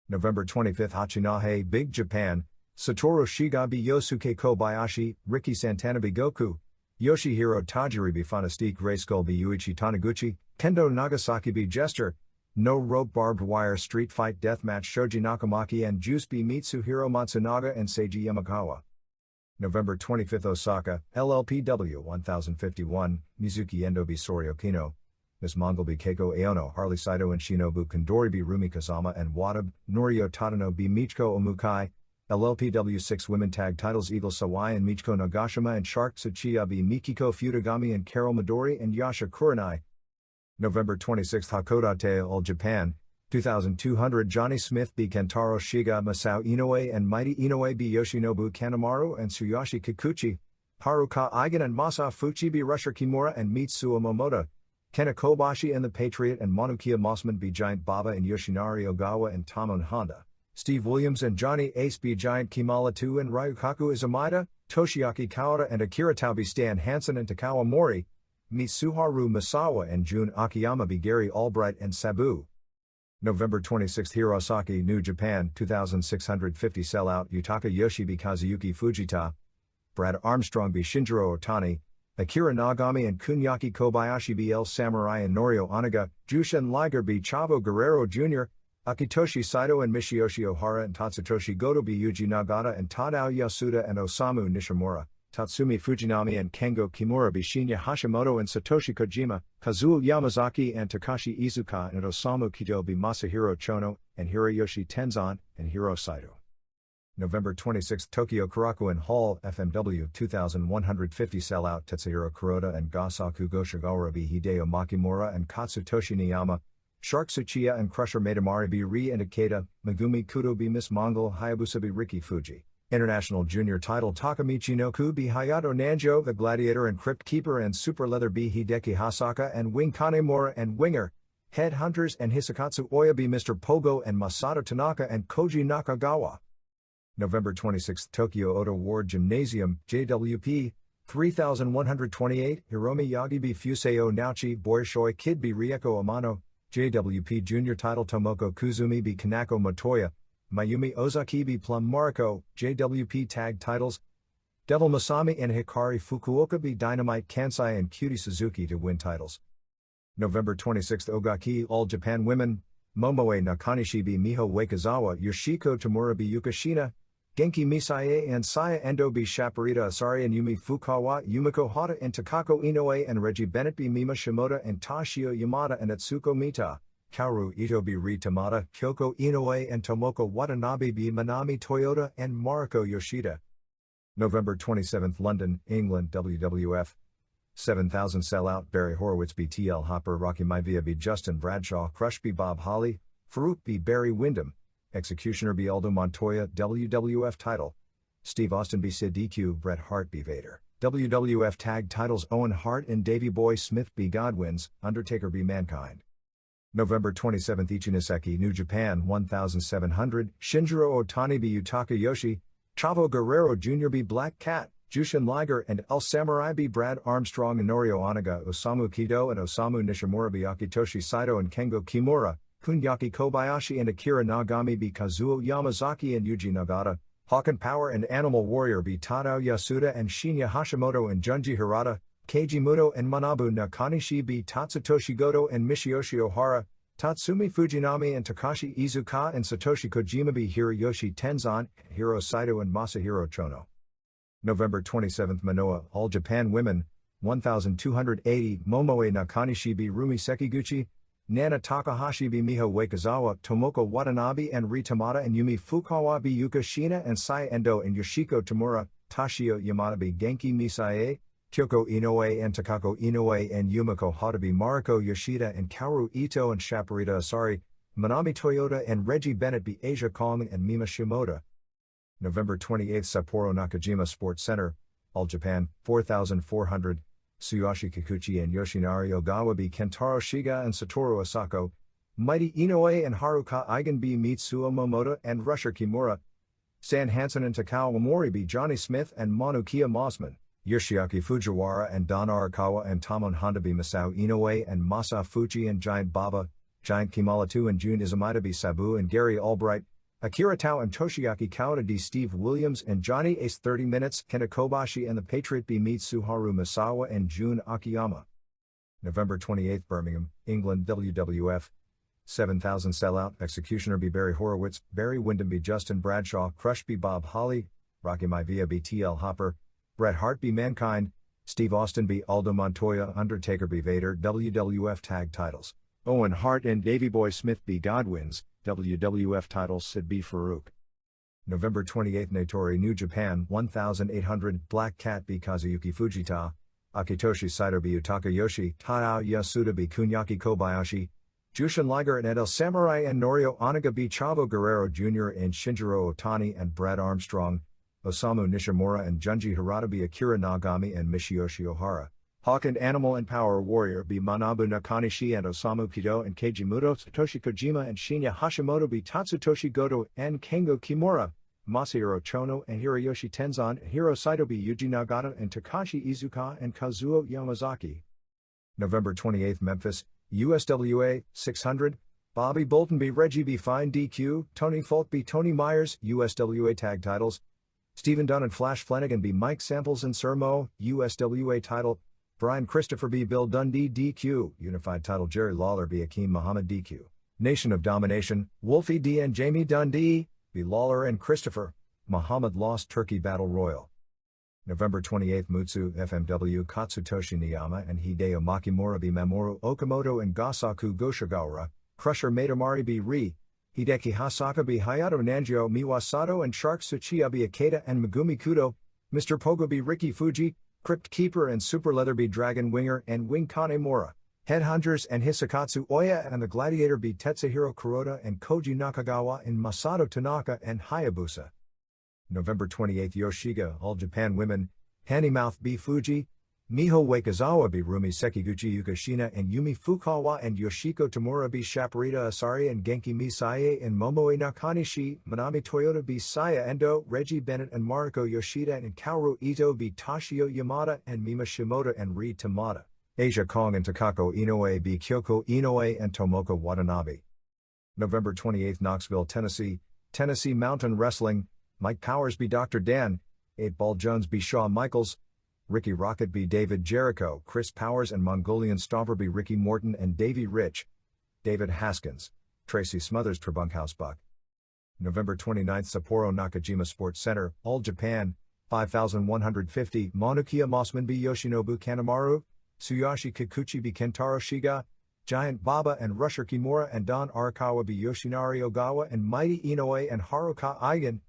November 25, Hachinahe, Big Japan, Satoru Shiga B. Yosuke Kobayashi, Ricky Santana B. Goku, Yoshihiro Tajiri B. Fantastique Ray Skull B. Yuichi Taniguchi, Kendo Nagasaki B. Jester, No Rope Barbed Wire Street Fight Deathmatch Shoji Nakamaki and Juice B. Mitsuhiro Matsunaga and Seiji Yamakawa. November 25, Osaka, LLPW 1051, Mizuki Endo B. Soriokino, Miss Mongol B. Keiko Aono, Harley Saito and Shinobu Kondori B. Rumi Kazama and Wadab, Norio Tadano B. Michiko Omukai, LLPW 6 Women Tag Titles Eagle Sawai and Michiko Nagashima and Shark Tsuchiya B. Mikiko Futagami and Carol Midori and Yasha Kurenai. November 26, Hakodate All Japan, 2200 Johnny Smith B. Kentaro Shiga Masao Inoue and Mighty Inoue B. Yoshinobu Kanemaru and Tsuyoshi Kikuchi, Haruka Eigen and Masa Fuchi B. Rusher Kimura and Mitsuo Momota, Kena Kobashi and the Patriot and Manukia Mossman B. Giant Baba and Yoshinari Ogawa and Tamon Honda, Steve Williams and Johnny Ace B. Giant Kimala 2 and Ryukaku Izumida, Toshiaki Kawada and Akira Taubi Stan Hansen and Takawa Mori, Mitsuharu Masawa and Jun Akiyama B. Gary Albright and Sabu. November 26, Hirosaki, New Japan, 2650 Sellout Yutaka Yoshi B. Kazuyuki Fujita, Brad Armstrong B. Shinjiro Otani, Akira Nagami and Kunyaki Kobayashi B. El Samurai and Norio Oniga, Jushin Liger B. Chavo Guerrero Jr., Akitoshi Saito and Michiyoshi Ohara and Tatsutoshi Goto B. Yuji Nagata and Tadao Yasuda and Osamu Nishimura, Tatsumi Fujinami and Kengo Kimura B. Shinya Hashimoto and Satoshi Kojima, Kazuo Yamazaki and Takashi Izuka and Osamu Kido B. Masahiro Chono and Hiroyoshi Tenzan and Hiro Saito. November 26, Tokyo Korakuen Hall, FMW 2150 Sellout Tetsuhiro Kuroda and Gasaku Goshigawara B. Hideo Makimura and Katsutoshi Niyama, Shark Tsuchiya and Crusher Maidamari B. Ri and Ikeda, Megumi Kudo B. Miss Mongol Hayabusa B. Riki Fuji. International Junior Title Takamichi Noku B. Hayato Nanjo, The Gladiator and Crypt Keeper and Super Leather B. Hideki Hasaka and Wing Kanemura and Winger, Headhunters and Hisakatsu Oya B. Mr. Pogo and Masato Tanaka and Koji Nakagawa. November 26, Tokyo Oto Ward Gymnasium, JWP, 3128, Hiromi Yagi B. Fuseo Naochi, Boyshoi Kid B. Rieko Amano, JWP Junior Title Tomoko Kuzumi B. Kanako Motoya, Mayumi Ozaki b Plum Mariko, JWP Tag Titles. Devil Masami and Hikari Fukuoka b Dynamite Kansai and Cutie Suzuki to win titles. November 26 Ogaki All Japan Women, Momoe Nakanishi b Miho Wakizawa Yoshiko Tamura b Yukashina, Genki Misae and Saya Endo b Shaparita Asari and Yumi Fukawa, Yumiko Hata and Takako Inoue and Reggie Bennett b Mima Shimoda and Toshio Yamada and Atsuko Mita, Kaoru Ito b Ri Tamada, Kyoko Inoue and Tomoko Watanabe b Manami Toyota and Mariko Yoshida. November 27 London, England WWF. 7000 Sellout Barry Horowitz b TL Hopper Rocky Maivia b Justin Bradshaw Crush b Bob Holly, Farouk b Barry Windham, Executioner b Aldo Montoya WWF title, Steve Austin b Sid DQ Bret Hart b Vader, WWF Tag Titles Owen Hart and Davey Boy Smith b Godwins, Undertaker b Mankind. November 27 Ichiniseki New Japan 1700 Shinjiro Otani b Yutaka Yoshi, Chavo Guerrero Jr. b Black Cat, Jushin Liger and El Samurai b Brad Armstrong and Norio Onaga Osamu Kido and Osamu Nishimura b Akitoshi Saito and Kengo Kimura, Kunyaki Kobayashi and Akira Nagami b Kazuo Yamazaki and Yuji Nagata, Hawk and Power and Animal Warrior b Tadao Yasuda and Shinya Hashimoto and Junji Hirata, Keiji Muto and Manabu Nakanishi b Tatsutoshi Goto and Michiyoshi Ohara, Tatsumi Fujinami and Takashi Iizuka and Satoshi Kojima b Hiroyoshi Tenzan, Hiro Saito and Masahiro Chono. November 27 Manoa All Japan Women, 1280 Momoe Nakanishi b Rumi Sekiguchi, Nana Takahashi b Miho Wakizawa, Tomoko Watanabe and Ri Tamada and Yumi Fukawa b Yuka Shina and Sai Endo and Yoshiko Tamura, Toshio Yamada b Genki Misae, Kyoko Inoue and Takako Inoue and Yumiko Hata b Mariko Yoshida and Kaoru Ito and Shaparita Asari, Manami Toyota and Reggie Bennett b Asia Kong and Mima Shimoda. November 28 Sapporo Nakajima Sports Center, All Japan, 4400, Tsuyoshi Kikuchi and Yoshinari Ogawa b Kentaro Shiga and Satoru Asako, Mighty Inoue and Haruka Eigen b Mitsuo Momota and Rusher Kimura, San Hansen and Takao Omori b Johnny Smith and Manukia Mossman, Yoshiaki Fujiwara and Don Arakawa and Tamon Honda b Masao Inoue and Masa Fuji and Giant Baba, Giant Kimala 2 and Jun Izumida b Sabu and Gary Albright, Akira Tao and Toshiaki Kawada d Steve Williams and Johnny Ace 30 Minutes, Kenta Kobashi and the Patriot b Mitsuharu Masawa and Jun Akiyama. November 28 Birmingham, England WWF. 7000 Sellout Executioner b Barry Horowitz, Barry Windham b Justin Bradshaw, Crush b Bob Holly, Rocky Maivia b TL Hopper, Bret Hart b Mankind, Steve Austin b Aldo Montoya, Undertaker b Vader. WWF Tag Titles Owen Hart and Davey Boy Smith b Godwins, WWF titles Sid b Farouk. November 28 Natori New Japan 1800 Black Cat b Kazuyuki Fujita, Akitoshi Saito b Utaka Yoshi, Tadao Yasuda b Kunyaki Kobayashi, Jushin Liger and El Samurai and Norio Onaga b Chavo Guerrero Jr. and Shinjiro Otani and Brad Armstrong, Osamu Nishimura and Junji Hirata b Akira Nagami and Michiyoshi Ohara, Hawk and Animal and Power Warrior b Manabu Nakanishi and Osamu Kido and Keiji Muto, Satoshi Kojima and Shinya Hashimoto b Tatsutoshi Goto and Kengo Kimura, Masahiro Chono and Hiroyoshi Tenzan, Hiro Saito b Yuji Nagata and Takashi Iizuka and Kazuo Yamazaki. November 28 Memphis, USWA, 600, Bobby Bolton b Reggie b Fine DQ, Tony Falk b Tony Myers, USWA Tag Titles, Stephen Dunn and Flash Flanagan b Mike Samples and Sir Mo, USWA Title, Brian Christopher b Bill Dundee DQ, Unified Title Jerry Lawler b Akeem Muhammad DQ, Nation of Domination, Wolfie D and Jamie Dundee, b Lawler and Christopher, Muhammad Lost Turkey Battle Royal. November 28 Mutsu FMW Katsutoshi Niyama and Hideo Makimura b Mamoru Okamoto and Gasaku Goshigawara, Crusher Matamari b Ri, Hideki Hasaka b Hayato Nanjio Miwasato and Shark Tsuchiya b Akeda and Megumi Kudo, Mr. Pogo b Ricky Fuji, Crypt Keeper and Super Leather b Dragon Winger and Wing Kanemura, Headhunters and Hisakatsu Oya and the Gladiator b Tetsuhiro Kuroda and Koji Nakagawa and Masato Tanaka and Hayabusa. November 28 Yoshiga All Japan Women, Handymouth b Fuji, Miho Wakizawa b Rumi Sekiguchi Yukashina and Yumi Fukawa and Yoshiko Tamura b Shaparita Asari and Genki Misae and Momoe Nakanishi, Manami Toyota b Saya Endo, Reggie Bennett and Mariko Yoshida and Kaoru Ito b Toshio Yamada and Mima Shimoda and Ri Tamada, Asia Kong and Takako Inoue b Kyoko Inoue and Tomoko Watanabe. November 28 Knoxville, Tennessee, Tennessee Mountain Wrestling, Mike Powers b. Dr. Dan, 8-Ball Jones b. Shawn Michaels, Ricky Rocket b. David Jericho, Chris Powers and Mongolian Stomper b. Ricky Morton and Davey Rich, David Haskins, Tracy Smothers Trebunkhouse Buck. November 29, Sapporo Nakajima Sports Center, All Japan, 5150, Manukia Mossman b. Yoshinobu Kanemaru, Tsuyoshi Kikuchi b. Kentaro Shiga, Giant Baba and Rusher Kimura and Don Arakawa b. Yoshinari Ogawa and Mighty Inoue and Haruka Eigen,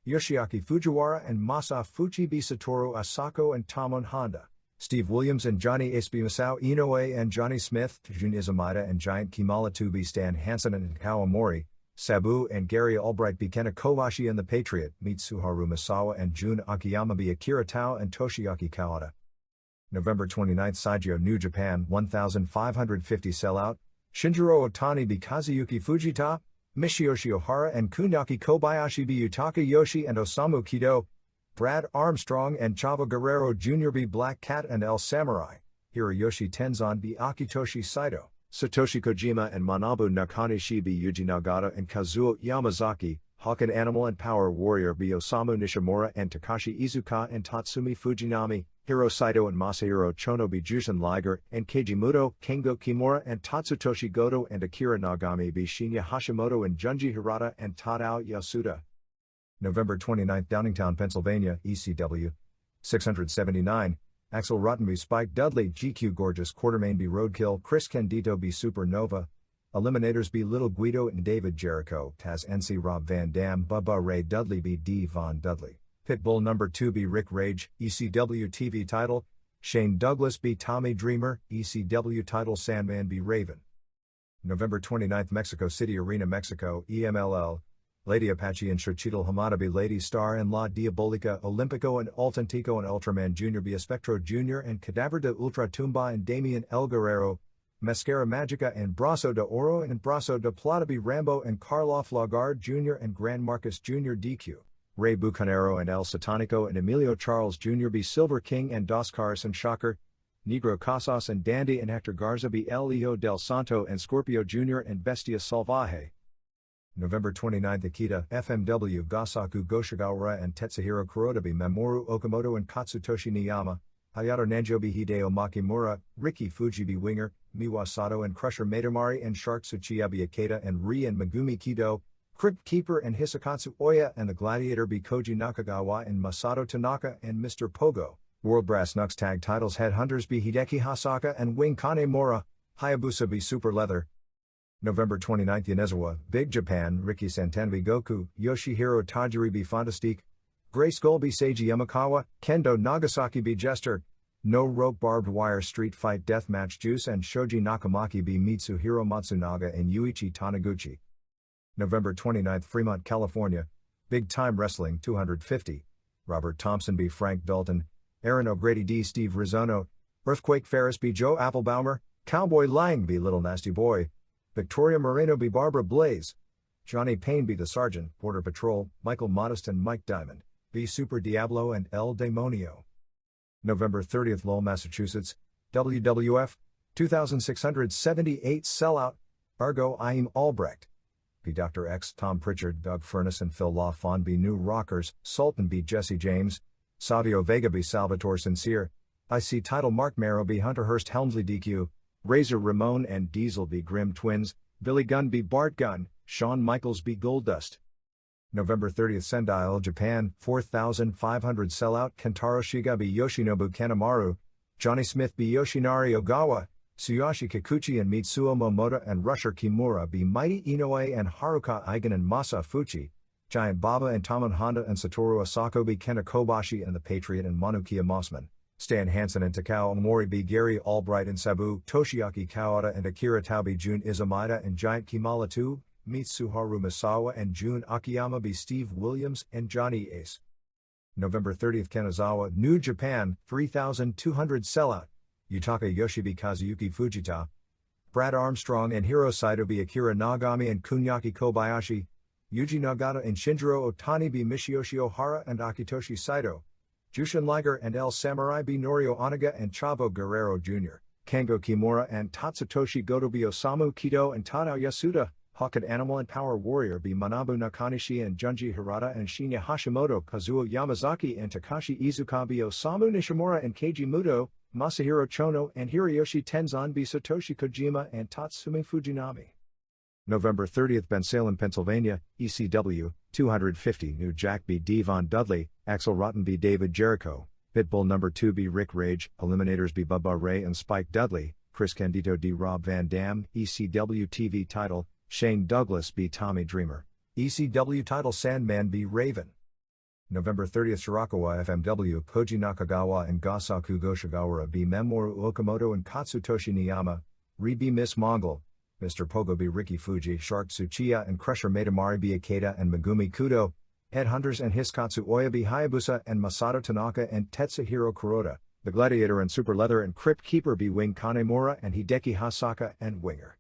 Yoshiaki Fujiwara and Masa Fuchi b. Satoru Asako and Tamon Honda, Steve Williams and Johnny Ace b. Masao Inoue and Johnny Smith, Jun Izumida and Giant Kimala 2 b. Stan Hansen and Kawamori, Sabu and Gary Albright b. Kena Kobashi and the Patriot, Mitsuharu Misawa and Jun Akiyama b. Akira Tao and Toshiaki Kawada. November 29, Saigyo New Japan 1550 Sellout, Shinjiro Otani b. Kazuyuki Fujita, Michiyoshi Ohara and Kunyaki Kobayashi b. Yutaka Yoshi and Osamu Kido, Brad Armstrong and Chavo Guerrero Jr. b. Black Cat and El Samurai, Hiroyoshi Tenzan b. Akitoshi Saito, Satoshi Kojima and Manabu Nakanishi b. Yuji Nagata and Kazuo Yamazaki, Hawk and Animal and Power Warrior b. Osamu Nishimura and Takashi Izuka and Tatsumi Fujinami, Hiro Saito and Masahiro Chono b. Jushin Liger and Keiji Muto, Kengo Kimura and Tatsutoshi Goto and Akira Nagami b. Shinya Hashimoto and Junji Hirata and Tadao Yasuda. November 29, Downingtown, Pennsylvania, ECW, 679, Axel Rotten b. Spike Dudley, GQ Gorgeous Quartermain b. Roadkill, Chris Candido b. Supernova, Eliminators b. Little Guido and David Jericho, Taz NC Rob Van Dam, Bubba Ray Dudley b. D. Von Dudley, Pitbull No. 2 b. Rick Rage, ECW TV title, Shane Douglas b. Tommy Dreamer, ECW title Sandman b. Raven. November 29, Mexico City Arena, Mexico, EMLL, Lady Apache and Xochitl Hamada b. Lady Star and La Diabolica, Olympico and Altantico and Ultraman Jr. b. Espectro Jr. and Cadaver de Ultra Tumba and Damian El Guerrero, Mascara Magica and Brazo de Oro and Brazo de Plata b. Rambo and Karloff Lagarde Jr. and Grand Marcus Jr. DQ, Ray Bucanero and El Satanico and Emilio Charles Jr. b. Silver King and Dos Caras and Shocker, Negro Casas and Dandy and Hector Garza b. Leo del Santo and Scorpio Jr. and Bestia Salvaje. November 29, Akita, FMW Gasaku Goshigawara and Tetsuhiro Kuroda b. Mamoru Okamoto and Katsutoshi Niyama, Hayato Nanjo b. Hideo Makimura, Riki Fuji b. Winger, Miwa Sato and Crusher Matamari and Shark Tsuchiya b. Ikeda and Ri and Megumi Kido, Crypt Keeper and Hisakatsu Oya and the Gladiator b. Koji Nakagawa and Masato Tanaka and Mr. Pogo, World Brass Knucks Tag Titles Headhunters b. Hideki Hasaka and Wing Kanemura, Hayabusa b. Super Leather. November 29, Yonezawa, Big Japan, Ricky Santan b. Goku, Yoshihiro Tajiri b. Fantastique, Gray Skull b. Seiji Yamakawa, Kendo Nagasaki b. Jester, No Rope Barbed Wire Street Fight Deathmatch Juice and Shoji Nakamaki b. Mitsuhiro Matsunaga and Yuichi Taniguchi. November 29, Fremont, California, Big Time Wrestling 250, Robert Thompson b. Frank Dalton, Aaron O'Grady d. Steve Rizzono, Earthquake Ferris b. Joe Applebaumer, Cowboy Lang b. Little Nasty Boy, Victoria Moreno b. Barbara Blaze, Johnny Payne b. The Sergeant, Border Patrol, Michael Modest and Mike Diamond, b. Super Diablo and El Demonio. November 30th, Lowell, Massachusetts, WWF, 2678 Sellout, Argo Aim Albrecht, b. Dr. X, Tom Pritchard, Doug Furness and Phil Lawfon b. New Rockers, Sultan b. Jesse James, Savio Vega b. Salvatore Sincere, IC title Mark Marrow b. Hunter Hurst Helmsley DQ, Razor Ramon and Diesel b. Grimm Twins, Billy Gunn b. Bart Gunn, Shawn Michaels b. Goldust. November 30th, Sendai, All Japan, 4500 Sellout, Kentaro Shiga b. Yoshinobu Kanemaru, Johnny Smith b. Yoshinari Ogawa, Tsuyoshi Kikuchi and Mitsuo Momota and Rusher Kimura b. Mighty Inoue and Haruka Eigen and Masa Fuchi, Giant Baba and Tamon Honda and Satoru Asako b. Kena Kobashi and the Patriot and Manukia Mossman, Stan Hansen and Takao Omori b. Gary Albright and Sabu, Toshiaki Kawada and Akira Tao b. Jun Izumida and Giant Kimala 2, Mitsuharu Misawa and Jun Akiyama b. Steve Williams and Johnny Ace. November 30th, Kanazawa, New Japan, 3200 Sellout, Yutaka Yoshi b. Kazuyuki Fujita, Brad Armstrong and Hiro Saito b. Akira Nagami and Kunyaki Kobayashi, Yuji Nagata and Shinjiro Otani b. Michiyoshi Ohara and Akitoshi Saito, Jushin Liger and El Samurai b. Norio Onaga and Chavo Guerrero Jr., Kengo Kimura and Tatsutoshi Goto b. Osamu Kido and Tadao Yasuda, Hawked Animal and Power Warrior be Manabu Nakanishi and Junji Hirata and Shinya Hashimoto, Kazuo Yamazaki and Takashi Iizuka be Osamu Nishimura and Keiji Muto, Masahiro Chono and Hiroyoshi Tenzan be Satoshi Kojima and Tatsumi Fujinami. November 30th Bensalem, Pennsylvania, ECW, 250 New Jack be Devon Dudley, Axel Rotten be David Jericho, Pitbull number 2 be Rick Rage, Eliminators be Bubba Ray and Spike Dudley, Chris Candido d Rob Van Dam, ECW TV title, Shane Douglas be Tommy Dreamer, ECW title Sandman be Raven. November 30th Shirakawa FMW, Koji Nakagawa and Gasaku Goshigawara be Memoru Okamoto and Katsutoshi Niyama, Re be Miss Mongol, Mr. Pogo be Riki Fuji, Shark Tsuchiya and Crusher Matamari be Ikeda and Megumi Kudo, Headhunters and Hiskatsu Oya be Hayabusa and Masato Tanaka and Tetsuhiro Kuroda, The Gladiator and Super Leather and Crypt Keeper be Wing Kanemura and Hideki Hasaka and Winger.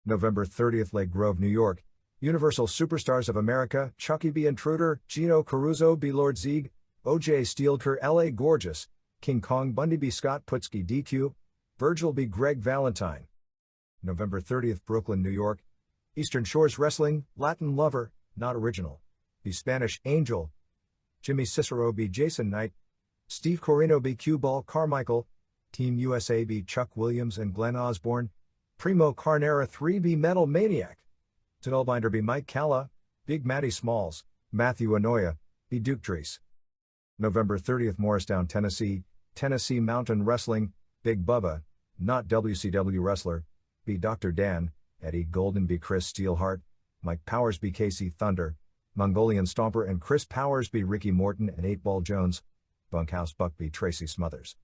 November 30th Lake Grove, New York, Universal Superstars of America, Chucky B. Intruder, Gino Caruso B. Lord Zieg, O.J. Steelker L.A. Gorgeous, King Kong Bundy B. Scott Putski DQ, Virgil B. Greg Valentine. November 30th Brooklyn, New York, Eastern Shores Wrestling, Latin Lover, not original, B. Spanish Angel, Jimmy Cicero B. Jason Knight, Steve Corino B. Q Ball Carmichael, Team USA B. Chuck Williams and Glenn Osborne, Primo Carnera 3B Metal Maniac, Tunnelbinder B. Mike Calla, Big Matty Smalls, Matthew Anoya, B. Duke Treese. November 30th Morristown, Tennessee, Tennessee Mountain Wrestling, Big Bubba, not WCW wrestler, B. Dr. Dan, Eddie Golden B. Chris Steelheart, Mike Powers B. Casey Thunder, Mongolian Stomper and Chris Powers B. Ricky Morton and 8-Ball Jones, Bunkhouse Buck B. Tracy Smothers.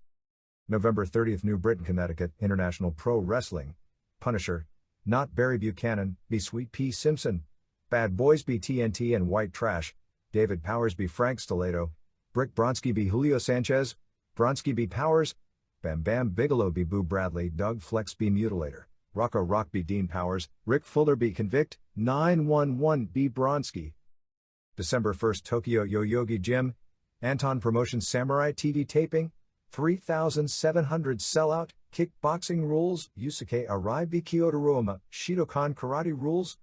November 30th New Britain, Connecticut, International Pro Wrestling, Punisher, not Barry Buchanan, B. Sweet Pea Simpson, Bad Boys B. TNT and White Trash, David Powers B. Frank Stiletto, Brick Bronski B. Julio Sanchez, Bronski B. Powers, Bam Bam Bigelow B. Boo Bradley, Doug Flex B. Mutilator, Rocco Rock B. Dean Powers, Rick Fuller B. Convict, 911 B. Bronski. December 1st Tokyo Yoyogi Gym, Anton Promotions Samurai TV taping, 3,700 sellout, Kickboxing Rules, Yusuke Arai B. Kyoto Ruoma, Shidokan Karate Rules,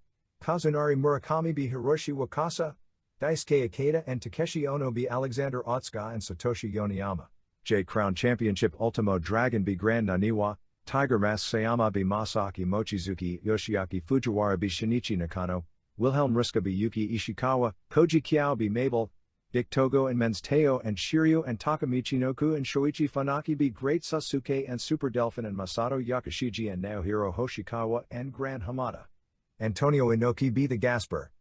Kazunari Murakami B. Hiroshi Wakasa, Daisuke Ikeda and Takeshi Ono B. Alexander Otsuka and Satoshi Yoniyama, J Crown Championship Ultimo Dragon B. Grand Naniwa, Tiger Mask Sayama B. Masaki Mochizuki, Yoshiaki Fujiwara B. Shinichi Nakano, Wilhelm Riska B. Yuki Ishikawa, Koji Kiao B. Mabel, Dick Togo and Men's Teo and Shiryu and Takamichi Noku and Shoichi Funaki be Great Sasuke and Super Delphin and Masato Yakashiji and Naohiro Hoshikawa and Gran Hamada. Antonio Inoki be the Gasper.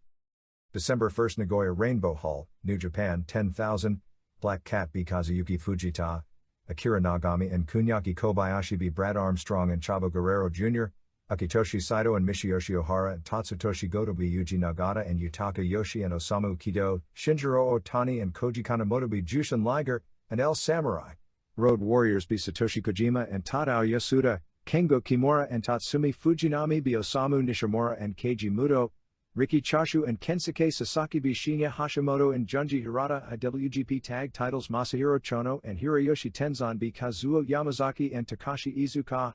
December 1st Nagoya Rainbow Hall, New Japan 10,000, Black Cat be Kazuyuki Fujita, Akira Nagami and Kunyaki Kobayashi be Brad Armstrong and Chavo Guerrero Jr., Akitoshi Saito and Michiyoshi Ohara and Tatsutoshi Goto be Yuji Nagata and Yutaka Yoshi and Osamu Kido, Shinjiro Otani and Koji Kanemoto be Jushin Liger, and El Samurai. Road Warriors be Satoshi Kojima and Tadao Yasuda, Kengo Kimura and Tatsumi Fujinami be Osamu Nishimura and Keiji Muto, Riki Chashu and Kensuke Sasaki be Shinya Hashimoto and Junji Hirata. IWGP Tag Titles Masahiro Chono and Hiroyoshi Tenzan be Kazuo Yamazaki and Takashi Iizuka.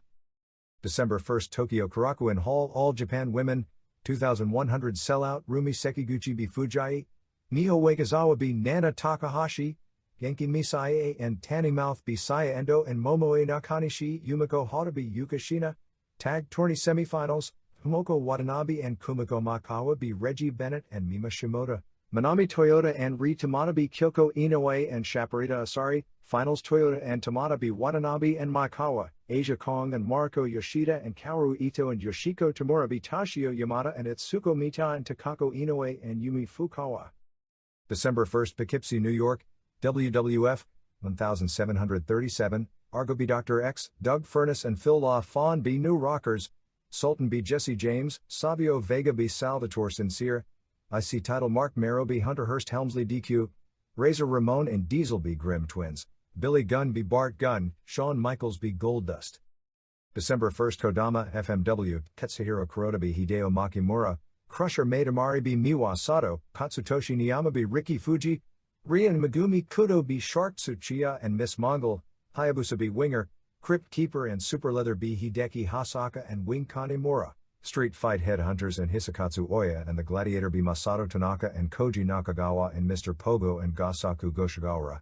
December 1st Tokyo Korakuen Hall All Japan Women, 2,100 sellout Rumi Sekiguchi be Fujai, Miho Wakezawa be Nana Takahashi, Genki Misae and Tanimouth be Saya Endo and Momoe Nakanishi, Yumiko Hata be Yukashina, Tag Tourney Semifinals, Tomoko Watanabe and Kumiko Makawa be Reggie Bennett and Mima Shimoda, Manami Toyota and Ri Tamada be Kyoko Inoue and Shaparita Asari, Finals Toyota and Tamada be Watanabe and Maikawa, Asia Kong and Mariko Yoshida and Kaoru Ito and Yoshiko Tamura be Tashio Yamada and Itsuko Mita and Takako Inoue and Yumi Fukawa. December 1st Poughkeepsie, New York, WWF, 1737, Argo be Dr. X, Doug Furness and Phil La Fawn be New Rockers, Sultan be Jesse James, Savio Vega be Salvatore Sincere, IC title Mark Marrow be Hunter Hurst Helmsley DQ, Razor Ramon and Diesel be Grimm Twins, Billy Gunn be Bart Gunn, Shawn Michaels be Goldust. December 1st Kodama FMW, Katsuhiro Kuroda be Hideo Makimura, Crusher Matamari be Miwa Sato, Katsutoshi Niyama be Riki Fuji, Rian Megumi Kudo be Shark Tsuchiya and Miss Mongol, Hayabusa be Winger, Crypt Keeper and Super Leather be Hideki Hasaka and Wing Kanemura, Street Fight Headhunters and Hisakatsu Oya and the Gladiator be Masato Tanaka and Koji Nakagawa and Mr. Pogo and Gasaku Goshigawara.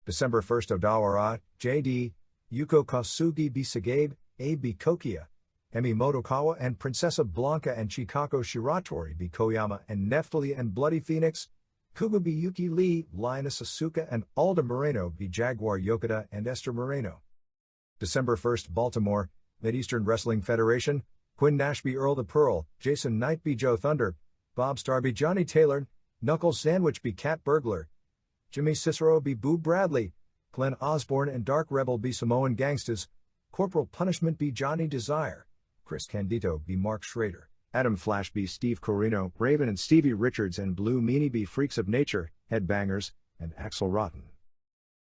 December 1st Odawara, J.D., Yuko Kasugi be Sagabe, A.B. Kokia, Emi Motokawa and Princessa Blanca and Chikako Shiratori be Koyama and Neftali and Bloody Phoenix, Kuga be Yuki Lee, Lioness Asuka and Alda Moreno be Jaguar Yokota and Esther Moreno. December 1st Baltimore, Mid-Eastern Wrestling Federation, Quinn Nash be Earl the Pearl, Jason Knight be Joe Thunder, Bob Starr be Johnny Taylor, Knuckles Sandwich be Cat Burglar, Jimmy Cicero be Boo Bradley, Glenn Osborne and Dark Rebel be Samoan Gangstas, Corporal Punishment be Johnny Desire, Chris Candido be Mark Schrader, Adam Flash be Steve Corino, Raven and Stevie Richards and Blue Meanie be Freaks of Nature, Headbangers, and Axel Rotten.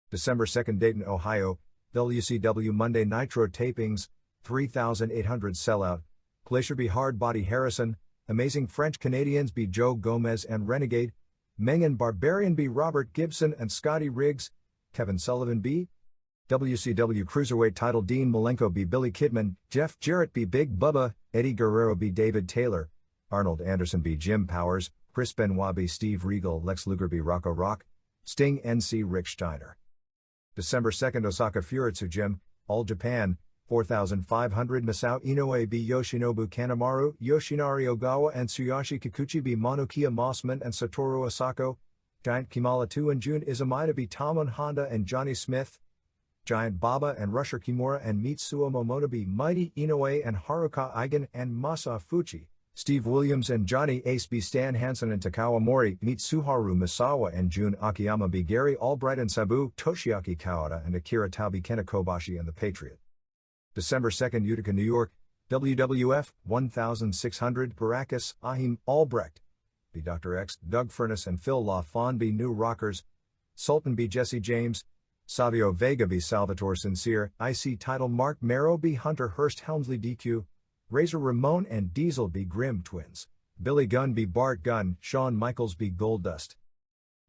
December 2nd Dayton, Ohio, WCW Monday Nitro tapings, 3,800 sellout, Glacier be Hard Body Harrison, Amazing French Canadians be Joe Gomez and Renegade, Meng and Barbarian be Robert Gibson and Scotty Riggs, Kevin Sullivan be WCW Cruiserweight title Dean Malenko be Billy Kidman, Jeff Jarrett be Big Bubba, Eddie Guerrero be David Taylor, Arnold Anderson be Jim Powers, Chris Benoit be Steve Regal, Lex Luger be Rocco Rock, Sting NC Rick Steiner. December 2nd Osaka Furitsu Gym, All Japan, 4,500 Masao Inoue be Yoshinobu Kanemaru, Yoshinari Ogawa and Tsuyoshi Kikuchi be Manukiya Mossman and Satoru Asako, Giant Kimala 2 and Jun Izumida be Tamon Honda and Johnny Smith, Giant Baba and Rusher Kimura and Mitsuo Momota be Mighty Inoue and Haruka Eigen and Masa Fuchi, Steve Williams and Johnny Ace be Stan Hansen and Takawa Mori, Mitsuharu Misawa and Jun Akiyama be Gary Albright and Sabu, Toshiaki Kawada and Akira Tao be Kena Kobashi and the Patriot. December 2nd Utica, New York, WWF, 1,600 Baracus, Ahim Albrecht be Dr. X, Doug Furness and Phil LaFawn be New Rockers, Sultan be Jesse James, Savio Vega be Salvatore Sincere, IC title Mark Marrow be Hunter Hurst Helmsley DQ, Razor Ramon and Diesel be Grimm Twins, Billy Gunn be Bart Gunn, Shawn Michaels be Goldust.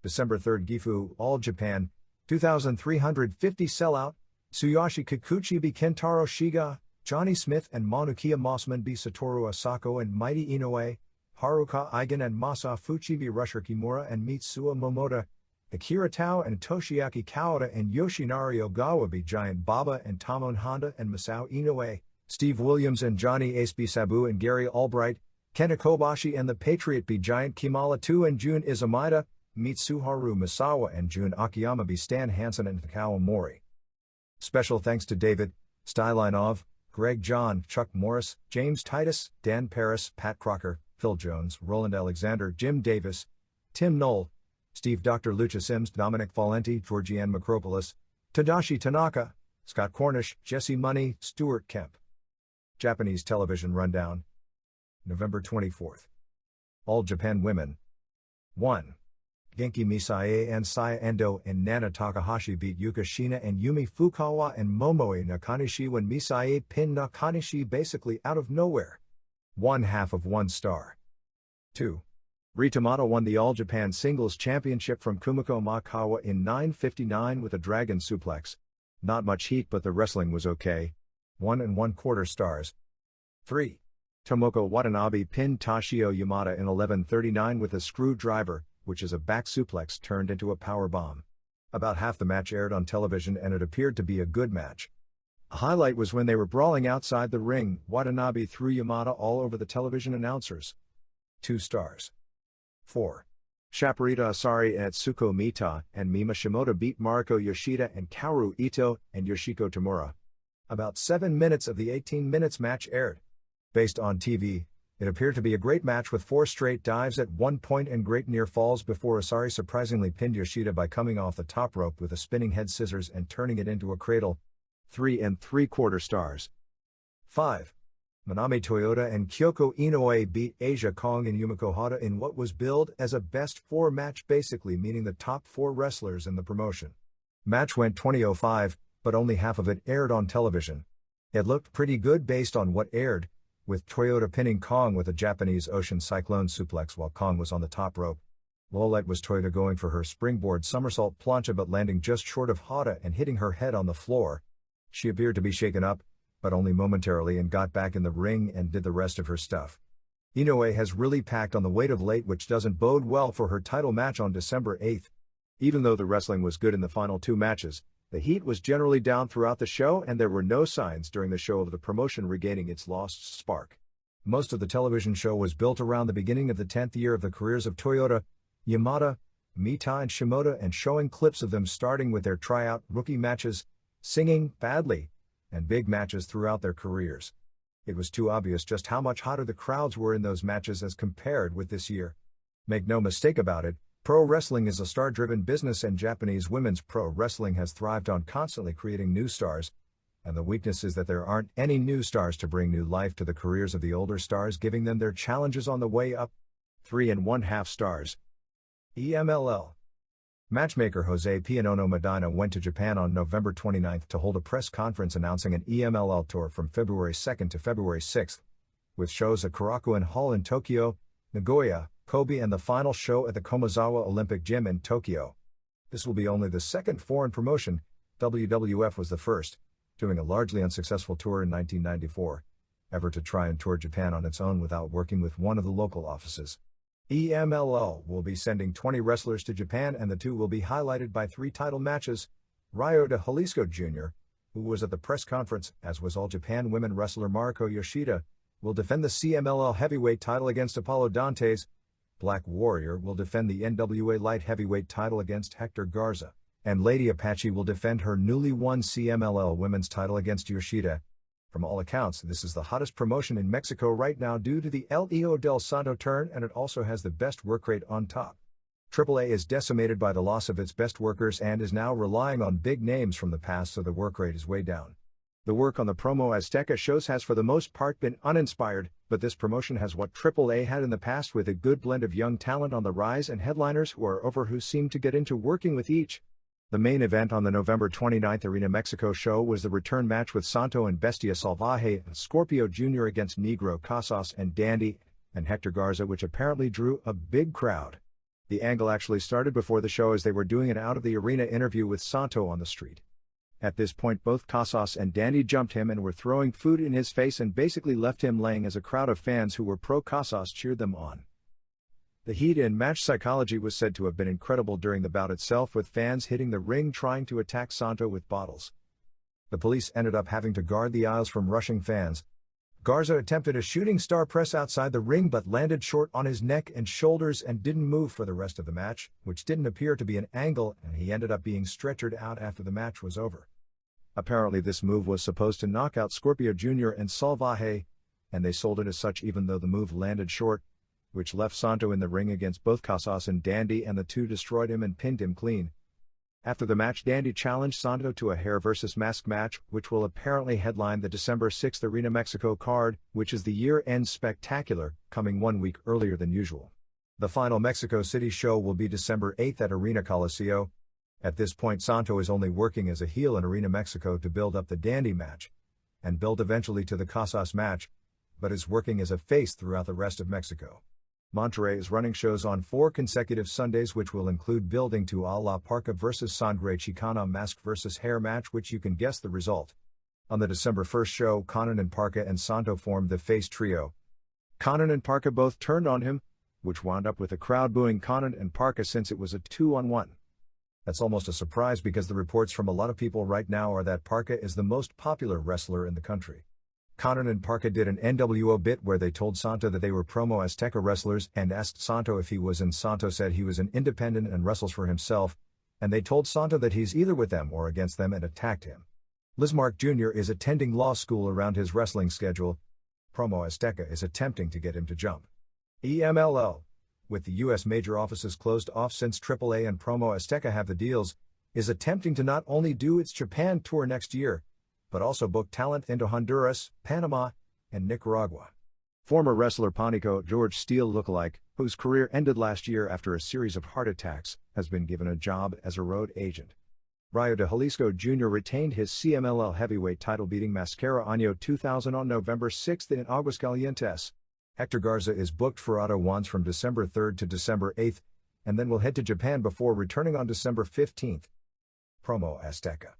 December 3rd Gifu, All Japan, 2,350 sellout, Tsuyoshi Kikuchi be Kentaro Shiga, Johnny Smith and Manukiya Mossman be Satoru Asako and Mighty Inoue, Haruka Eigen and Masa Fuchi be Rusher Kimura and Mitsuo Momota, Akira Tao and Toshiaki Kawada and Yoshinari Ogawa be Giant Baba and Tamon Honda and Masao Inoue, Steve Williams and Johnny Ace be Sabu and Gary Albright, Kenta Kobashi and the Patriot be Giant Kimala 2 and Jun Izumida, Mitsuharu Misawa and Jun Akiyama be Stan Hansen and Takawa Mori. Special thanks to David Stylinov, Greg John, Chuck Morris, James Titus, Dan Paris, Pat Crocker, Phil Jones, Roland Alexander, Jim Davis, Tim Knoll, Steve Dr. Lucha Sims, Dominic Valenti, Georgianne Macropolis, Tadashi Tanaka, Scott Cornish, Jesse Money, Stuart Kemp. Japanese Television Rundown. November 24th. All Japan Women. 1. Genki Misae and Saya Endo and Nana Takahashi beat Yuka Shina and Yumi Fukawa and Momoe Nakanishi when Misae pinned Nakanishi basically out of nowhere. 1/2 of 1 star. 2. Ritamata won the All Japan Singles Championship from Kumiko Makawa in 9:59 with a Dragon Suplex. Not much heat but the wrestling was okay. 1 1/4 stars. 3. Tomoko Watanabe pinned Toshio Yamada in 11:39 with a screwdriver, which is a back suplex turned into a powerbomb. About half the match aired on television and it appeared to be a good match. A highlight was when they were brawling outside the ring, Watanabe threw Yamada all over the television announcers. 2 stars. 4. Shaparita Asari and Atsuko Mita and Mima Shimoda beat Mariko Yoshida and Kaoru Ito and Yoshiko Tamura. About 7 minutes of the 18 minutes match aired. Based on TV, it appeared to be a great match with 4 straight dives at one point and great near falls before Asari surprisingly pinned Yoshida by coming off the top rope with a spinning head scissors and turning it into a cradle. 3 3/4 stars. 5. Manami Toyota and Kyoko Inoue beat Asia Kong and Yumiko Hata in what was billed as a best 4 match, basically meaning the top 4 wrestlers in the promotion. Match went 20:05, but only half of it aired on television. It looked pretty good based on what aired, with Toyota pinning Kong with a Japanese Ocean Cyclone suplex while Kong was on the top rope. Lowlight was Toyota going for her springboard somersault plancha but landing just short of Hata and hitting her head on the floor. She appeared to be shaken up, but only momentarily, and got back in the ring and did the rest of her stuff. Inoue has really packed on the weight of late, which doesn't bode well for her title match on December 8th. Even though the wrestling was good in the final two matches, the heat was generally down throughout the show, and there were no signs during the show of the promotion regaining its lost spark. Most of the television show was built around the beginning of the 10th year of the careers of Toyota, Yamada, Mita and Shimoda, and showing clips of them starting with their tryout rookie matches, singing badly, and big matches throughout their careers. It was too obvious just how much hotter the crowds were in those matches as compared with this year. Make no mistake about it, pro wrestling is a star-driven business, and Japanese women's pro wrestling has thrived on constantly creating new stars, and the weakness is that there aren't any new stars to bring new life to the careers of the older stars, giving them their challenges on the way up. 3.5 stars. EMLL. Matchmaker Jose Pianono Medina went to Japan on November 29 to hold a press conference announcing an EMLL tour from February 2 to February 6, with shows at Korakuen Hall in Tokyo, Nagoya, Kobe, and the final show at the Komazawa Olympic Gym in Tokyo. This will be only the second foreign promotion. WWF was the first, doing a largely unsuccessful tour in 1994, ever to try and tour Japan on its own without working with one of the local offices. EMLL will be sending 20 wrestlers to Japan, and the two will be highlighted by 3 title matches. Ryo de Jalisco Jr., who was at the press conference, as was All Japan women wrestler Mariko Yoshida, will defend the CMLL heavyweight title against Apollo Dantes. Black Warrior will defend the NWA light heavyweight title against Hector Garza, and Lady Apache will defend her newly won CMLL women's title against Yoshida. From all accounts, this is the hottest promotion in Mexico right now due to the El Hijo del Santo turn, and it also has the best work rate on top. AAA is decimated by the loss of its best workers and is now relying on big names from the past, so the work rate is way down. The work on the Promo Azteca shows has for the most part been uninspired, but this promotion has what AAA had in the past, with a good blend of young talent on the rise and headliners who are over who seem to get into working with each. The main event on the November 29th Arena Mexico show was the return match with Santo and Bestia Salvaje and Scorpio Jr. against Negro Casas and Dandy and Hector Garza, which apparently drew a big crowd. The angle actually started before the show, as they were doing an out-of-the-arena interview with Santo on the street. At this point, both Casas and Dandy jumped him and were throwing food in his face and basically left him laying, as a crowd of fans who were pro-Casas cheered them on. The heat in match psychology was said to have been incredible during the bout itself, with fans hitting the ring trying to attack Santo with bottles. The police ended up having to guard the aisles from rushing fans. Garza attempted a shooting star press outside the ring but landed short on his neck and shoulders and didn't move for the rest of the match, which didn't appear to be an angle, and he ended up being stretchered out after the match was over. Apparently this move was supposed to knock out Scorpio Jr. and Salvaje, and they sold it as such, even though the move landed short, which left Santo in the ring against both Casas and Dandy, and the two destroyed him and pinned him clean. After the match, Dandy challenged Santo to a hair versus mask match, which will apparently headline the December 6th Arena Mexico card, which is the year-end spectacular, coming 1 week earlier than usual. The final Mexico City show will be December 8th at Arena Coliseo. At this point, Santo is only working as a heel in Arena Mexico to build up the Dandy match, and build eventually to the Casas match, but is working as a face throughout the rest of Mexico. Monterrey is running shows on 4 consecutive Sundays, which will include building to A La Parca vs Sangre Chicana mask versus hair match, which you can guess the result. On the December 1st show, Conan and Parca and Santo formed the face trio. Conan and Parca both turned on him, which wound up with the crowd booing Conan and Parca since it was a 2-on-1. That's almost a surprise, because the reports from a lot of people right now are that Parca is the most popular wrestler in the country. Conan and Parca did an NWO bit where they told Santo that they were Promo Azteca wrestlers and asked Santo if he was, and Santo said he was an independent and wrestles for himself, and they told Santo that he's either with them or against them and attacked him. Lismark Jr. is attending law school around his wrestling schedule. Promo Azteca is attempting to get him to jump. EMLL, with the U.S. major offices closed off since AAA and Promo Azteca have the deals, is attempting to not only do its Japan tour next year, but also book talent into Honduras, Panama, and Nicaragua. Former wrestler Panico George Steele lookalike, whose career ended last year after a series of heart attacks, has been given a job as a road agent. Ryo de Jalisco Jr. retained his CMLL heavyweight title, beating Mascara Año 2000 on November 6 in Aguascalientes. Hector Garza is booked for Auto Wands from December 3 to December 8, and then will head to Japan before returning on December 15. Promo Azteca.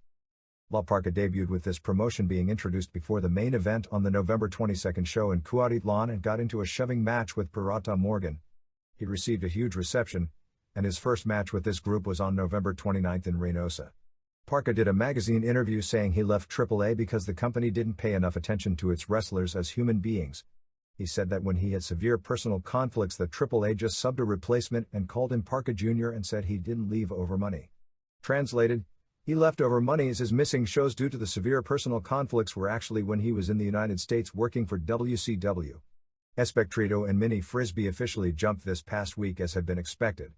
La Parka debuted with this promotion being introduced before the main event on the November 22 show in Dhan and got into a shoving match with Pirata Morgan. He received a huge reception, and his first match with this group was on November 29 in Reynosa. Parka did a magazine interview saying he left AAA because the company didn't pay enough attention to its wrestlers as human beings. He said that when he had severe personal conflicts that AAA just subbed a replacement and called him Parka Jr. and said he didn't leave over money. Translated, he left over money as his missing shows due to the severe personal conflicts were actually when he was in the United States working for WCW. Espectrito and Mini Frisbee officially jumped this past week as had been expected.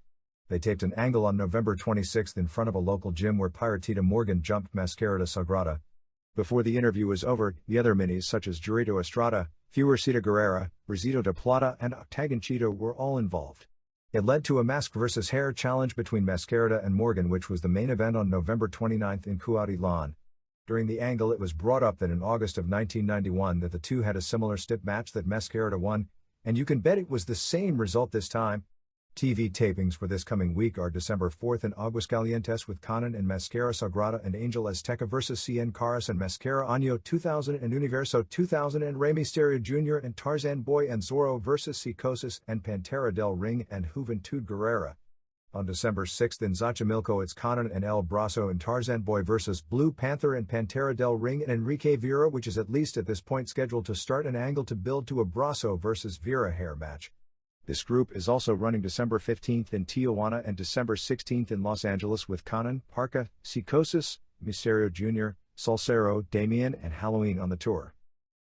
They taped an angle on November 26 in front of a local gym where Piratita Morgan jumped Mascarada Sagrada. Before the interview was over, the other minis such as Jurito Estrada, Fuercita Guerrera, Rosito de Plata and Octagon Cheeto were all involved. It led to a mask versus hair challenge between Mascarada and Morgan, which was the main event on November 29 in Cuautitlán. During the angle it was brought up that in August of 1991 that the two had a similar stiff match that Mascarada won, and you can bet it was the same result this time. TV tapings for this coming week are December 4th in Aguascalientes with Conan and Mascara Sagrada and Angel Azteca vs. Cien Caras and Mascara Año 2000 and Universo 2000 and Rey Mysterio Jr. and Tarzan Boy and Zorro vs. Psicosis and Pantera del Ring and Juventud Guerrera. On December 6th in Xochimilco it's Conan and El Brazo and Tarzan Boy vs. Blue Panther and Pantera del Ring and Enrique Vera, which is at least at this point scheduled to start an angle to build to a Brazo vs. Vera hair match. This group is also running December 15th in Tijuana and December 16th in Los Angeles with Conan, Parka, Psicosis, Mysterio Jr., Salsero, Damien and Halloween on the tour.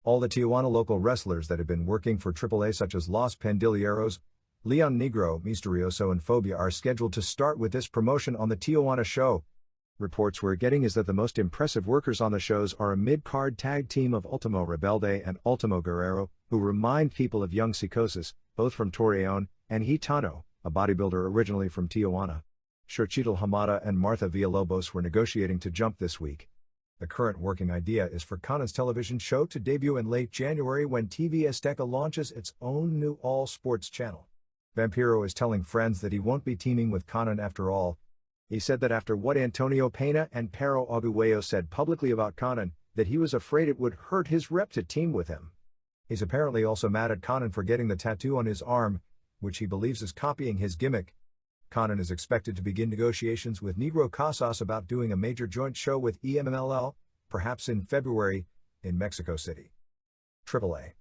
All the Tijuana local wrestlers that have been working for AAA such as Los Pandilleros, Leon Negro, Misterioso and Phobia are scheduled to start with this promotion on the Tijuana show. Reports we're getting is that the most impressive workers on the shows are a mid-card tag team of Ultimo Rebelde and Ultimo Guerrero, who remind people of young Psicosis, both from Torreon, and Hitano, a bodybuilder originally from Tijuana. Xochitl Hamada and Martha Villalobos were negotiating to jump this week. The current working idea is for Conan's television show to debut in late January when TV Azteca launches its own new all-sports channel. Vampiro is telling friends that he won't be teaming with Conan after all. He said that after what Antonio Pena and Pero Aguayo said publicly about Conan, that he was afraid it would hurt his rep to team with him. He's apparently also mad at Conan for getting the tattoo on his arm, which he believes is copying his gimmick. Conan is expected to begin negotiations with Negro Casas about doing a major joint show with EMMLL, perhaps in February, in Mexico City. AAA.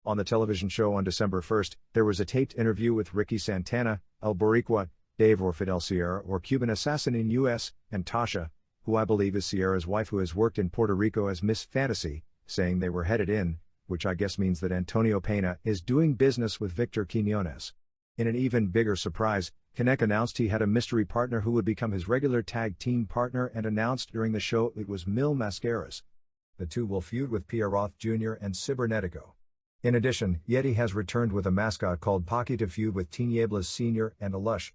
On the television show on December 1st, there was a taped interview with Ricky Santana, El Boricua, Dave or Fidel Sierra or Cuban Assassin in U.S., and Tasha, who I believe is Sierra's wife who has worked in Puerto Rico as Miss Fantasy, saying they were headed in, which I guess means that Antonio Pena is doing business with Victor Quiñones. In an even bigger surprise, Kinect announced he had a mystery partner who would become his regular tag team partner and announced during the show it was Mil Mascaras. The two will feud with Pierroth Jr. and Cibernetico. In addition, Yeti has returned with a mascot called Pocky to feud with Tinieblas Sr. and Alush.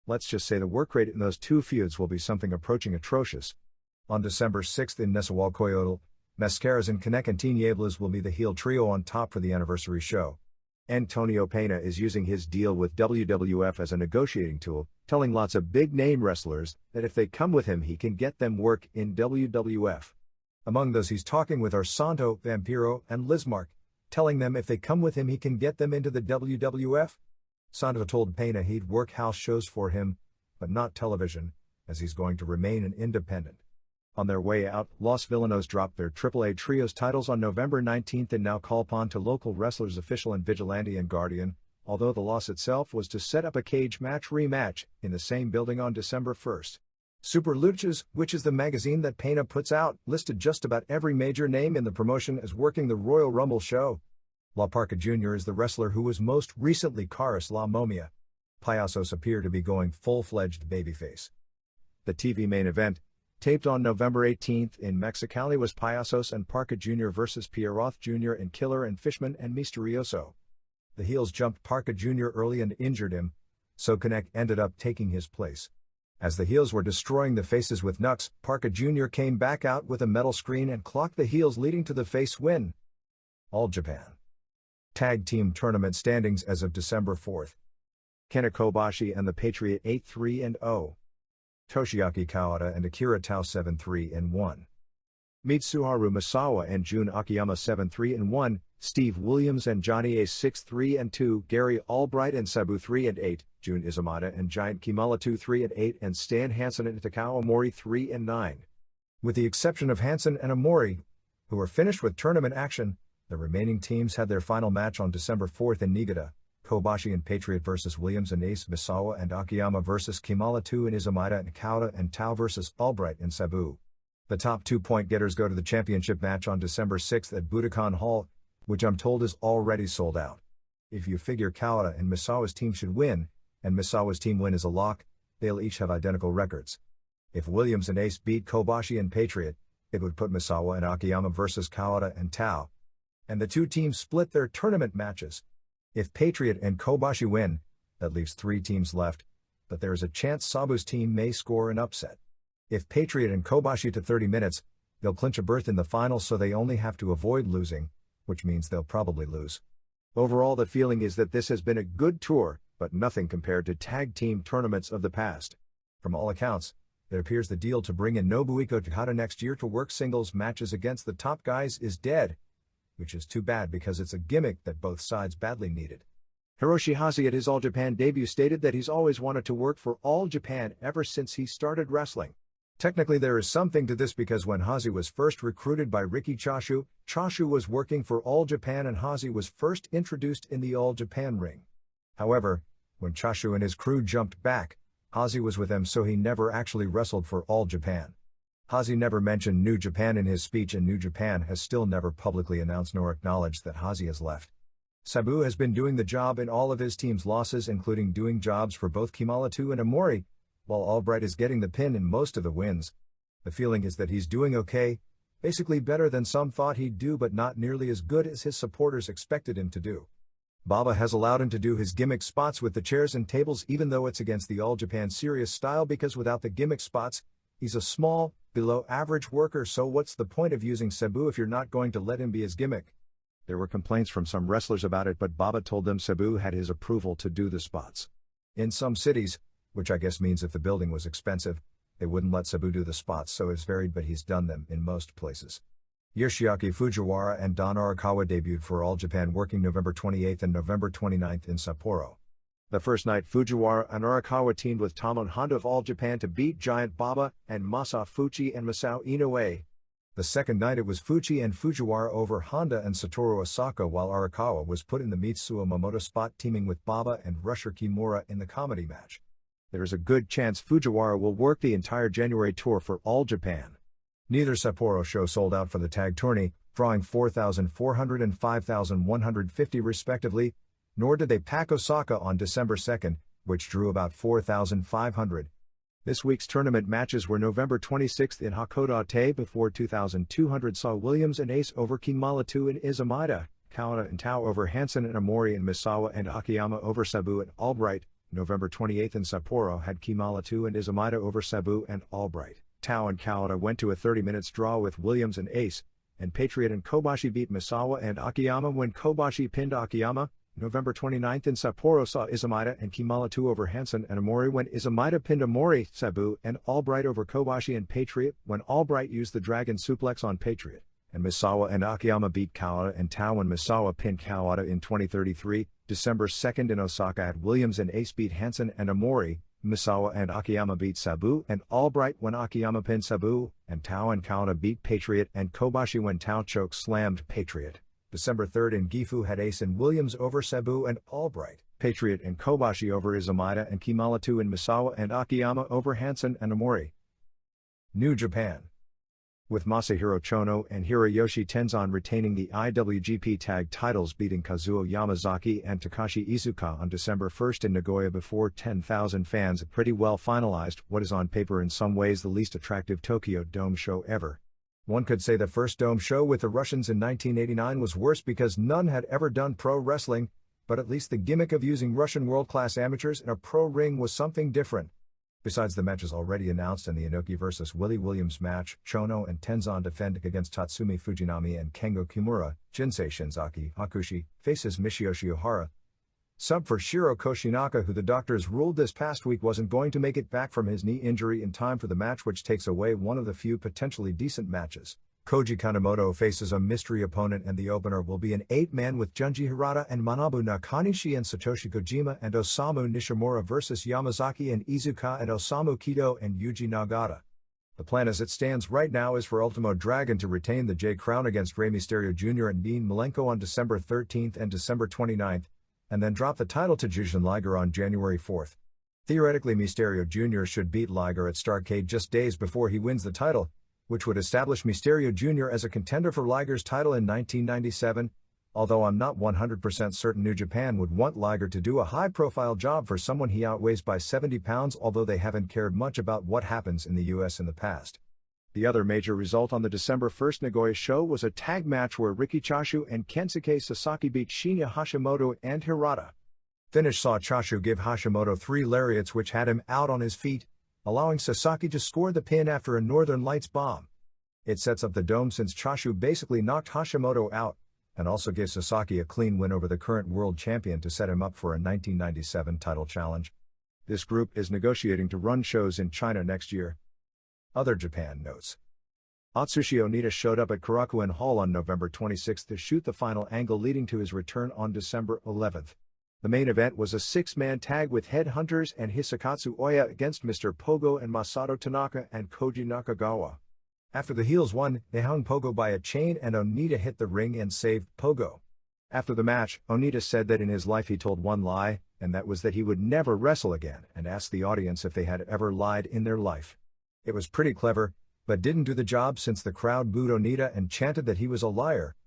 Let's just say the work rate in those two feuds will be something approaching atrocious. On December 6th in Nezahualcóyotl, Mascaras and Kinect and Tinieblas will be the heel trio on top for the anniversary show. Antonio Pena is using his deal with WWF as a negotiating tool, telling lots of big-name wrestlers that if they come with him he can get them work in WWF. Among those he's talking with are Santo, Vampiro, and Lizmark, telling them if they come with him he can get them into the WWF. Santo told Pena he'd work house shows for him, but not television, as he's going to remain an independent. On their way out, Los Villanos dropped their AAA Trios titles on November 19th and now call upon to local wrestlers Official and Vigilante and Guardian, although the loss itself was to set up a cage match rematch in the same building on December 1st. Super Luchas, which is the magazine that Pena puts out, listed just about every major name in the promotion as working the Royal Rumble show. La Parka Jr. is the wrestler who was most recently Caras La Momia. Payasos appear to be going full-fledged babyface. The TV main event, taped on November 18th in Mexicali, was Payasos and Parka Jr. vs. Pierroth Jr. and Killer and Fishman and Misterioso. The heels jumped Parka Jr. early and injured him, so Kinect ended up taking his place. As the heels were destroying the faces with Nux, Parka Jr. came back out with a metal screen and clocked the heels, leading to the face win. All Japan. Tag Team Tournament standings as of December 4th. Kenta Kobashi and the Patriot 8-3-0. Toshiaki Kawada and Akira Tao 7-3-1. Mitsuharu Misawa and Jun Akiyama 7-3-1, Steve Williams and Johnny Ace 6-3-2, Gary Albright and Sabu 3-8, Jun Izumata and Giant Kimala 2-3-8, and Stan Hansen and Takao Omori 3-9. With the exception of Hansen and Omori, who were finished with tournament action, the remaining teams had their final match on December 4 in Niigata: Kobashi and Patriot vs. Williams and Ace, Misawa and Akiyama vs. Kimala 2 and Izumata and Kauda and Tao vs. Albright and Sabu. The top 2-point getters go to the championship match on December 6 at Budokan Hall, which I'm told is already sold out. If you figure Kauda and Misawa's team should win, and Misawa's team win is a lock, they'll each have identical records. If Williams and Ace beat Kobashi and Patriot, it would put Misawa and Akiyama vs. Kauda and Tao. And the two teams split their tournament matches. If Patriot and Kobashi win, that leaves 3 teams left, but there is a chance Sabu's team may score an upset. If Patriot and Kobashi to 30 minutes, they'll clinch a berth in the final, so they only have to avoid losing, which means they'll probably lose. Overall, the feeling is that this has been a good tour, but nothing compared to tag team tournaments of the past. From all accounts, it appears the deal to bring in Nobuhiko Takada next year to work singles matches against the top guys is dead, which is too bad because it's a gimmick that both sides badly needed. Hiroshi Hashi at his All Japan debut stated that he's always wanted to work for All Japan ever since he started wrestling. Technically there is something to this because when Hashi was first recruited by Riki Choshu, Choshu was working for All Japan and Hashi was first introduced in the All Japan ring. However, when Choshu and his crew jumped back, Hashi was with them, so he never actually wrestled for All Japan. Hashi never mentioned New Japan in his speech, and New Japan has still never publicly announced nor acknowledged that Hashi has left. Sabu has been doing the job in all of his team's losses, including doing jobs for both Kimala 2 and Omori, while Albright is getting the pin in most of the wins. The feeling is that he's doing okay, basically better than some thought he'd do, but not nearly as good as his supporters expected him to do. Baba has allowed him to do his gimmick spots with the chairs and tables, even though it's against the All Japan serious style, because without the gimmick spots, he's a small, below-average worker, so what's the point of using Sabu if you're not going to let him be his gimmick? There were complaints from some wrestlers about it, but Baba told them Sabu had his approval to do the spots. In some cities, which I guess means if the building was expensive, they wouldn't let Sabu do the spots, so it's varied, but he's done them in most places. Yoshiaki Fujiwara and Dhan Arakawa debuted for All Japan working November 28 and November 29 in Sapporo. The first night, Fujiwara and Arakawa teamed with Tamon Honda of All Japan to beat Giant Baba and Masa Fuchi and Masao Inoue. The second night it was Fuchi and Fujiwara over Honda and Satoru Osaka, while Arakawa was put in the Mitsuo Momoto spot, teaming with Baba and Rusher Kimura in the comedy match. There is a good chance Fujiwara will work the entire January tour for All Japan. Neither Sapporo show sold out for the tag tourney, drawing 4,400 and 5,150 respectively, nor did they pack Osaka on December 2, which drew about 4,500. This week's tournament matches were November 26 in Hakodate before 2,200 saw Williams and Ace over Kimala 2 and Izumata, Kauda and Tao over Hansen and Omori, and Misawa and Akiyama over Sabu and Albright. November 28 in Sapporo had Kimala 2 and Izumata over Sabu and Albright. Tao and Kauda went to a 30-minute draw with Williams and Ace, and Patriot and Kobashi beat Misawa and Akiyama when Kobashi pinned Akiyama. November 29 in Sapporo saw Izumata and Kimala 2 over Hansen and Omori when Izumata pinned Omori, Sabu and Albright over Kobashi and Patriot when Albright used the Dragon Suplex on Patriot, and Misawa and Akiyama beat Kauda and Tao when Misawa pinned Kauda in 2033. December 2 in Osaka at Williams and Ace beat Hansen and Omori, Misawa and Akiyama beat Sabu and Albright when Akiyama pinned Sabu, and Tao and Kauda beat Patriot and Kobashi when Tao choke slammed Patriot. December 3 in Gifu had Ace and Williams over Sabu and Albright, Patriot and Kobashi over Izumata and Kimala 2 and Misawa and Akiyama over Hansen and Omori. New Japan. With Masahiro Chono and Hiroyoshi Tenzan retaining the IWGP Tag titles, beating Kazuo Yamazaki and Takashi Iizuka on December 1 in Nagoya before 10,000 fans, it pretty well finalized what is on paper in some ways the least attractive Tokyo Dome show ever. One could say the first Dome show with the Russians in 1989 was worse because none had ever done pro wrestling, but at least the gimmick of using Russian world-class amateurs in a pro ring was something different. Besides the matches already announced and the Inoki vs. Willie Williams match, Chono and Tenzan defending against Tatsumi Fujinami and Kengo Kimura, Jinsei Shinzaki Hakushi faces Michiyoshi Ohara. Sub for Shiro Koshinaka, who the doctors ruled this past week wasn't going to make it back from his knee injury in time for the match, which takes away one of the few potentially decent matches. Koji Kanemoto faces a mystery opponent and the opener will be an 8-man with Junji Hirata and Manabu Nakanishi and Satoshi Kojima and Osamu Nishimura versus Yamazaki and Iizuka and Osamu Kido and Yuji Nagata. The plan as it stands right now is for Ultimo Dragon to retain the J Crown against Rey Mysterio Jr. and Dean Malenko on December 13th and December 29th, and then drop the title to Jushin Liger on January 4th. Theoretically, Mysterio Jr. should beat Liger at Starrcade just days before he wins the title, which would establish Mysterio Jr. as a contender for Liger's title in 1997, although I'm not 100% certain New Japan would want Liger to do a high-profile job for someone he outweighs by 70 pounds, although they haven't cared much about what happens in the US in the past. The other major result on the December 1st Nagoya show was a tag match where Riki Choshu and Kensuke Sasaki beat Shinya Hashimoto and Hirata. Finish saw Choshu give Hashimoto 3 lariats which had him out on his feet, allowing Sasaki to score the pin after a Northern Lights bomb. It sets up the dome since Choshu basically knocked Hashimoto out, and also gives Sasaki a clean win over the current world champion to set him up for a 1997 title challenge. This group is negotiating to run shows in China next year. Other Japan notes. Atsushi Onita showed up at Korakuen Hall on November 26 to shoot the final angle leading to his return on December 11. The main event was a 6-man tag with Headhunters and Hisakatsu Oya against Mr. Pogo and Masato Tanaka and Koji Nakagawa. After the heels won, they hung Pogo by a chain and Onita hit the ring and saved Pogo. After the match, Onita said that in his life he told one lie, and that was that he would never wrestle again, and asked the audience if they had ever lied in their life. It was pretty clever, but didn't do the job since the crowd booed Onita and chanted that he was a liar.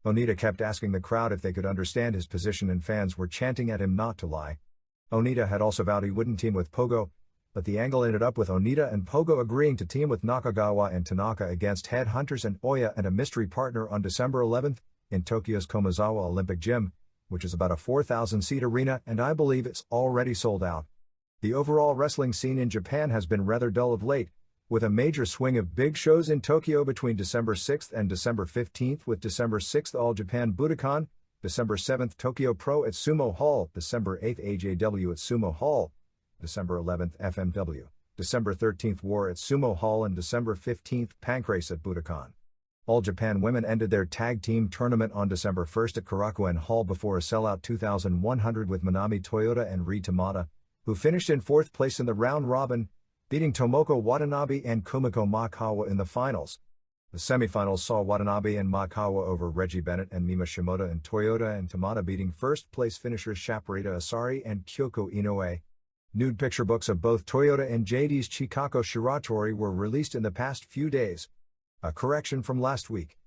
Onita kept asking the crowd if they could understand his position and fans were chanting at him not to lie. Onita had also vowed he wouldn't team with Pogo, but the angle ended up with Onita and Pogo agreeing to team with Nakagawa and Tanaka against Headhunters and Oya and a mystery partner on December 11th, in Tokyo's Komazawa Olympic Gym, which is about a 4,000-seat arena and I believe it's already sold out. The overall wrestling scene in Japan has been rather dull of late, with a major swing of big shows in Tokyo between December 6th and December 15th with December 6th All Japan Budokan, December 7th Tokyo Pro at Sumo Hall, December 8th AJW at Sumo Hall, December 11th FMW, December 13th War at Sumo Hall and December 15th Pancrase at Budokan. All Japan Women ended their tag team tournament on December 1st at Korakuen Hall before a sellout 2,100 with Manami Toyota and Ri Tamada, who finished in 4th place in the round robin, beating Tomoko Watanabe and Kumiko Makawa in the finals. The semifinals saw Watanabe and Makawa over Reggie Bennett and Mima Shimoda and Toyota and Tamada beating first-place finishers Shaparita Asari and Kyoko Inoue. Nude picture books of both Toyota and JD's Chikako Shiratori were released in the past few days. A correction from last week.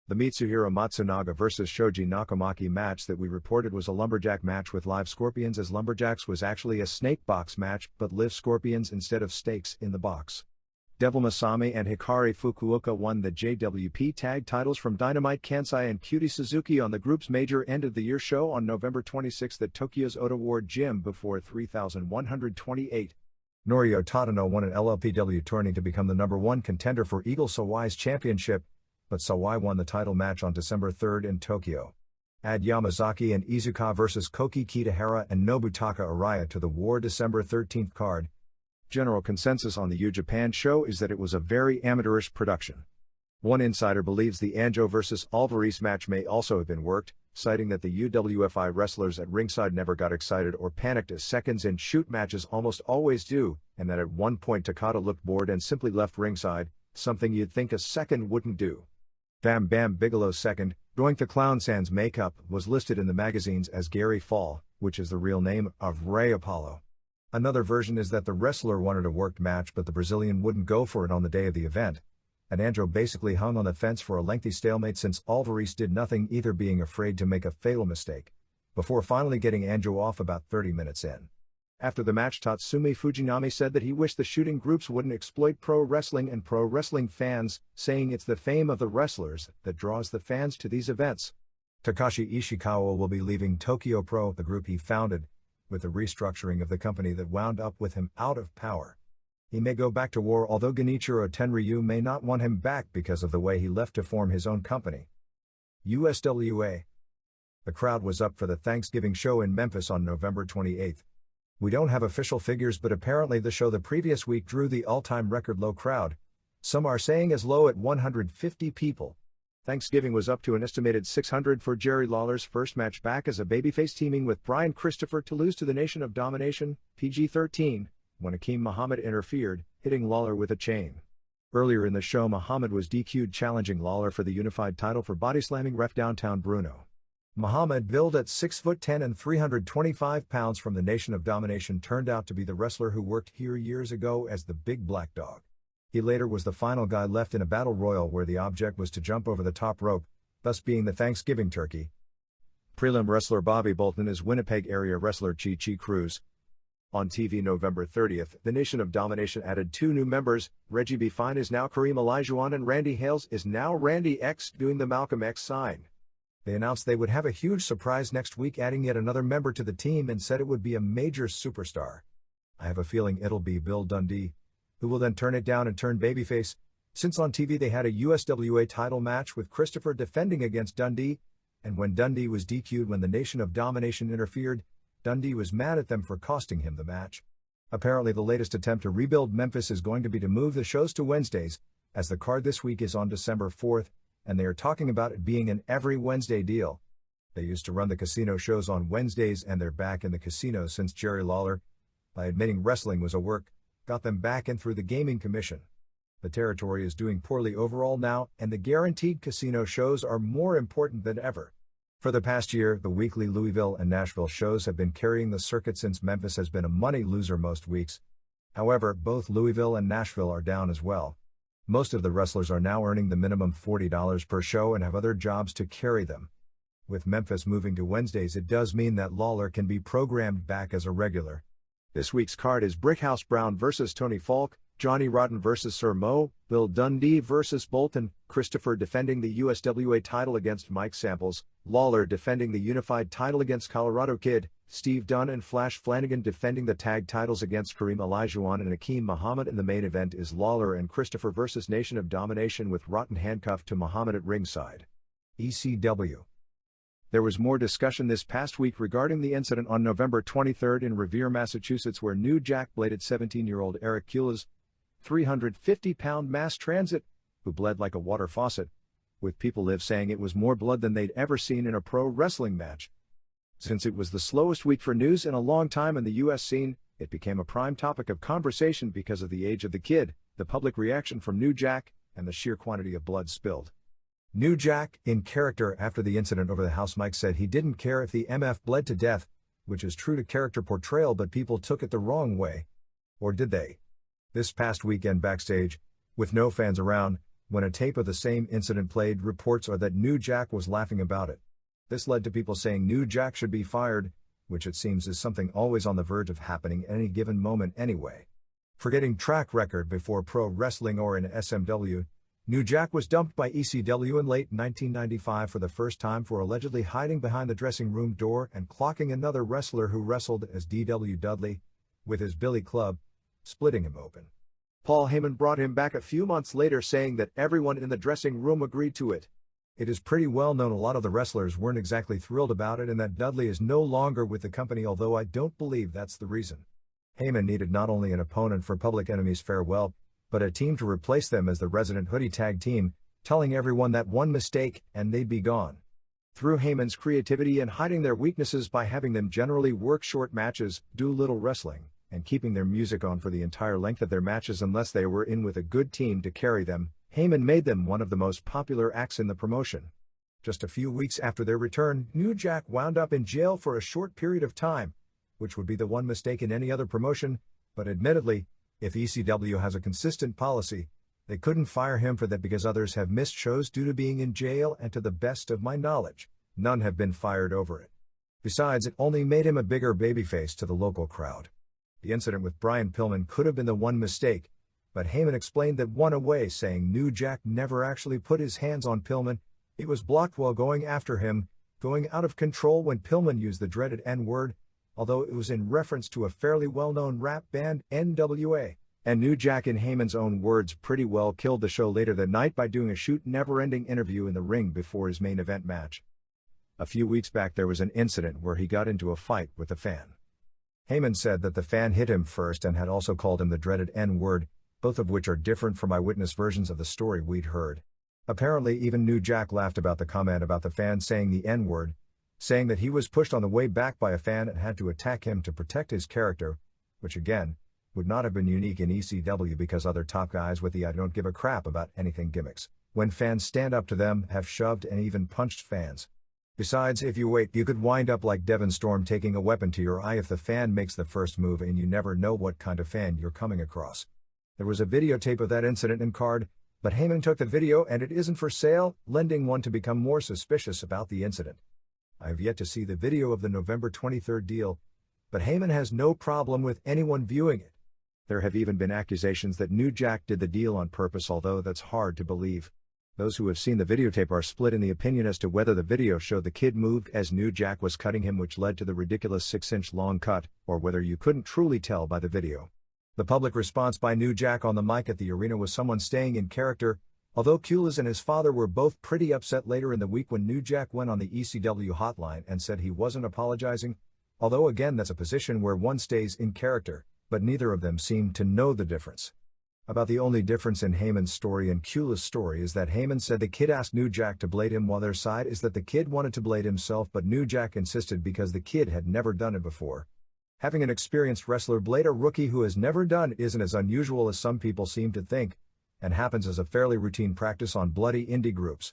The Mitsuhiro Matsunaga vs. Shoji Nakamaki match that we reported was a lumberjack match with live scorpions as lumberjacks was actually a snake box match but live scorpions instead of stakes in the box. Devil Masami and Hikari Fukuoka won the JWP tag titles from Dynamite Kansai and Cutie Suzuki on the group's major end-of-the-year show on November 26 at Tokyo's Ota Ward Gym before 3,128. Norio Tadano won an LLPW tourney to become the #1 contender for Eagle Sawai's championship, but Sawai won the title match on December 3 in Tokyo. Add Yamazaki and Iizuka vs. Koki Kitahara and Nobutaka Araya to the War December 13 card. General consensus on the U Japan show is that it was a very amateurish production. One insider believes the Anjo vs. Alvarez match may also have been worked, citing that the UWFI wrestlers at ringside never got excited or panicked as seconds and shoot matches almost always do, and that at one point Takada looked bored and simply left ringside, something you'd think a second wouldn't do. Bam Bam Bigelow's second, Doink the Clown Sans makeup, was listed in the magazines as Gary Fall, which is the real name of Ray Apollo. Another version is that the wrestler wanted a worked match but the Brazilian wouldn't go for it on the day of the event, and Anjo basically hung on the fence for a lengthy stalemate since Alvarez did nothing, either being afraid to make a fatal mistake, before finally getting Anjo off about 30 minutes in. After the match, Tatsumi Fujinami said that he wished the shooting groups wouldn't exploit pro wrestling and pro wrestling fans, saying it's the fame of the wrestlers that draws the fans to these events. Takashi Ishikawa will be leaving Tokyo Pro, the group he founded, with the restructuring of the company that wound up with him out of power. He may go back to war, although Genichiro Tenryu may not want him back because of the way he left to form his own company. USWA. The crowd was up for the Thanksgiving show in Memphis on November 28. We don't have official figures, but apparently the show the previous week drew the all-time record low crowd, Some are saying as low at 150 people. Thanksgiving was up to an estimated 600 for Jerry Lawler's first match back as a babyface, teaming with Brian Christopher to lose to the Nation of Domination, PG-13, when Mcmahon interfered, hitting Lawler with a chain. Earlier in the show, Muhammad was DQ'd challenging Lawler for the unified title for body-slamming ref Downtown Bruno. Muhammad, billed at 6'10" and 325 pounds from the Nation of Domination, turned out to be the wrestler who worked here years ago as the Big Black Dog. He later was the final guy left in a battle royal where the object was to jump over the top rope, thus being the Thanksgiving turkey. Prelim wrestler Bobby Bolton is Winnipeg area wrestler Chi Chi Cruz. On TV November 30th, the Nation of Domination added 2 new members. Reggie B. Fine is now Kareem Olajuwon and Randy Hales is now Randy X, doing the Malcolm X sign. They announced they would have a huge surprise next week, adding yet another member to the team, and said it would be a major superstar. I have a feeling it'll be Bill Dundee, who will then turn it down and turn babyface, since on TV they had a USWA title match with Christopher defending against Dundee, and when Dundee was DQ'd when the Nation of Domination interfered, Dundee was mad at them for costing him the match. Apparently the latest attempt to rebuild Memphis is going to be to move the shows to Wednesdays, as the card this week is on December 4th, and they are talking about it being an every Wednesday deal. They used to run the casino shows on Wednesdays, and they're back in the casino since Jerry Lawler, by admitting wrestling was a work, got them back in through the Gaming Commission. The territory is doing poorly overall now, and the guaranteed casino shows are more important than ever. For the past year, the weekly Louisville and Nashville shows have been carrying the circuit since Memphis has been a money loser most weeks. However, both Louisville and Nashville are down as well. Most of the wrestlers are now earning the minimum $40 per show and have other jobs to carry them. With Memphis moving to Wednesdays, it does mean that Lawler can be programmed back as a regular. This week's card is Brickhouse Brown vs. Tony Falk, Johnny Rotten vs. Sir Mo, Bill Dundee vs. Bolton, Christopher defending the USWA title against Mike Samples, Lawler defending the unified title against Colorado Kid, Steve Dunn and Flash Flanagan defending the tag titles against Kareem Olajuwon and Akeem Muhammad. In the main event is Lawler and Christopher vs. Nation of Domination, with Rotten handcuffed to Muhammad at ringside. ECW. There was more discussion this past week regarding the incident on November 23 in Revere, Massachusetts, where New Jack bladed 17-year-old Eric Kula's 350-pound mass transit, who bled like a water faucet, with people live saying it was more blood than they'd ever seen in a pro wrestling match. Since it was the slowest week for news in a long time in the U.S. scene, it became a prime topic of conversation because of the age of the kid, the public reaction from New Jack, and the sheer quantity of blood spilled. New Jack, in character after the incident over the house mic, said he didn't care if the MF bled to death, which is true to character portrayal, but people took it the wrong way. Or did they? This past weekend backstage, with no fans around, when a tape of the same incident played, reports are that New Jack was laughing about it. This led to people saying New Jack should be fired, which it seems is something always on the verge of happening at any given moment anyway. Forgetting track record before pro wrestling or in SMW, New Jack was dumped by ECW in late 1995 for the first time for allegedly hiding behind the dressing room door and clocking another wrestler who wrestled as D.W. Dudley, with his billy club, splitting him open. Paul Heyman brought him back a few months later, saying that everyone in the dressing room agreed to it. It is pretty well known a lot of the wrestlers weren't exactly thrilled about it and that Dudley is no longer with the company, although I don't believe that's the reason. Heyman needed not only an opponent for Public Enemy's farewell, but a team to replace them as the Resident Hoodie Tag Team, telling everyone that one mistake and they'd be gone. Through Heyman's creativity and hiding their weaknesses by having them generally work short matches, do little wrestling, and keeping their music on for the entire length of their matches unless they were in with a good team to carry them, Heyman made them one of the most popular acts in the promotion. Just a few weeks after their return, New Jack wound up in jail for a short period of time, which would be the one mistake in any other promotion, but admittedly, if ECW has a consistent policy, they couldn't fire him for that because others have missed shows due to being in jail, and to the best of my knowledge, none have been fired over it. Besides, it only made him a bigger babyface to the local crowd. The incident with Brian Pillman could have been the one mistake, but Heyman explained that one away, saying New Jack never actually put his hands on Pillman. He was blocked while going after him, going out of control when Pillman used the dreaded N-word, although it was in reference to a fairly well-known rap band, NWA. And New Jack, in Heyman's own words, pretty well killed the show later that night by doing a shoot never-ending interview in the ring before his main event match. A few weeks back there was an incident where he got into a fight with a fan. Heyman said that the fan hit him first and had also called him the dreaded N-word, both of which are different from eyewitness versions of the story we'd heard. Apparently even New Jack laughed about the comment about the fan saying the N-word, saying that he was pushed on the way back by a fan and had to attack him to protect his character, which again, would not have been unique in ECW because other top guys with the I don't give a crap about anything gimmicks, when fans stand up to them, have shoved and even punched fans. Besides, if you wait, you could wind up like Devon Storm taking a weapon to your eye if the fan makes the first move, and you never know what kind of fan you're coming across. There was a videotape of that incident in card, but Heyman took the video and it isn't for sale, lending one to become more suspicious about the incident. I have yet to see the video of the November 23rd deal, but Heyman has no problem with anyone viewing it. There have even been accusations that New Jack did the deal on purpose, although that's hard to believe. Those who have seen the videotape are split in the opinion as to whether the video showed the Kid moved as New Jack was cutting him, which led to the ridiculous 6-inch long cut, or whether you couldn't truly tell by the video. The public response by New Jack on the mic at the arena was someone staying in character, although Kulas and his father were both pretty upset later in the week when New Jack went on the ECW hotline and said he wasn't apologizing, although again that's a position where one stays in character, but neither of them seemed to know the difference. About the only difference in Heyman's story and Kulas' story is that Heyman said the Kid asked New Jack to blade him, while their side is that the Kid wanted to blade himself, but New Jack insisted because the Kid had never done it before. Having an experienced wrestler blade a rookie who has never done it isn't as unusual as some people seem to think, and happens as a fairly routine practice on bloody indie groups.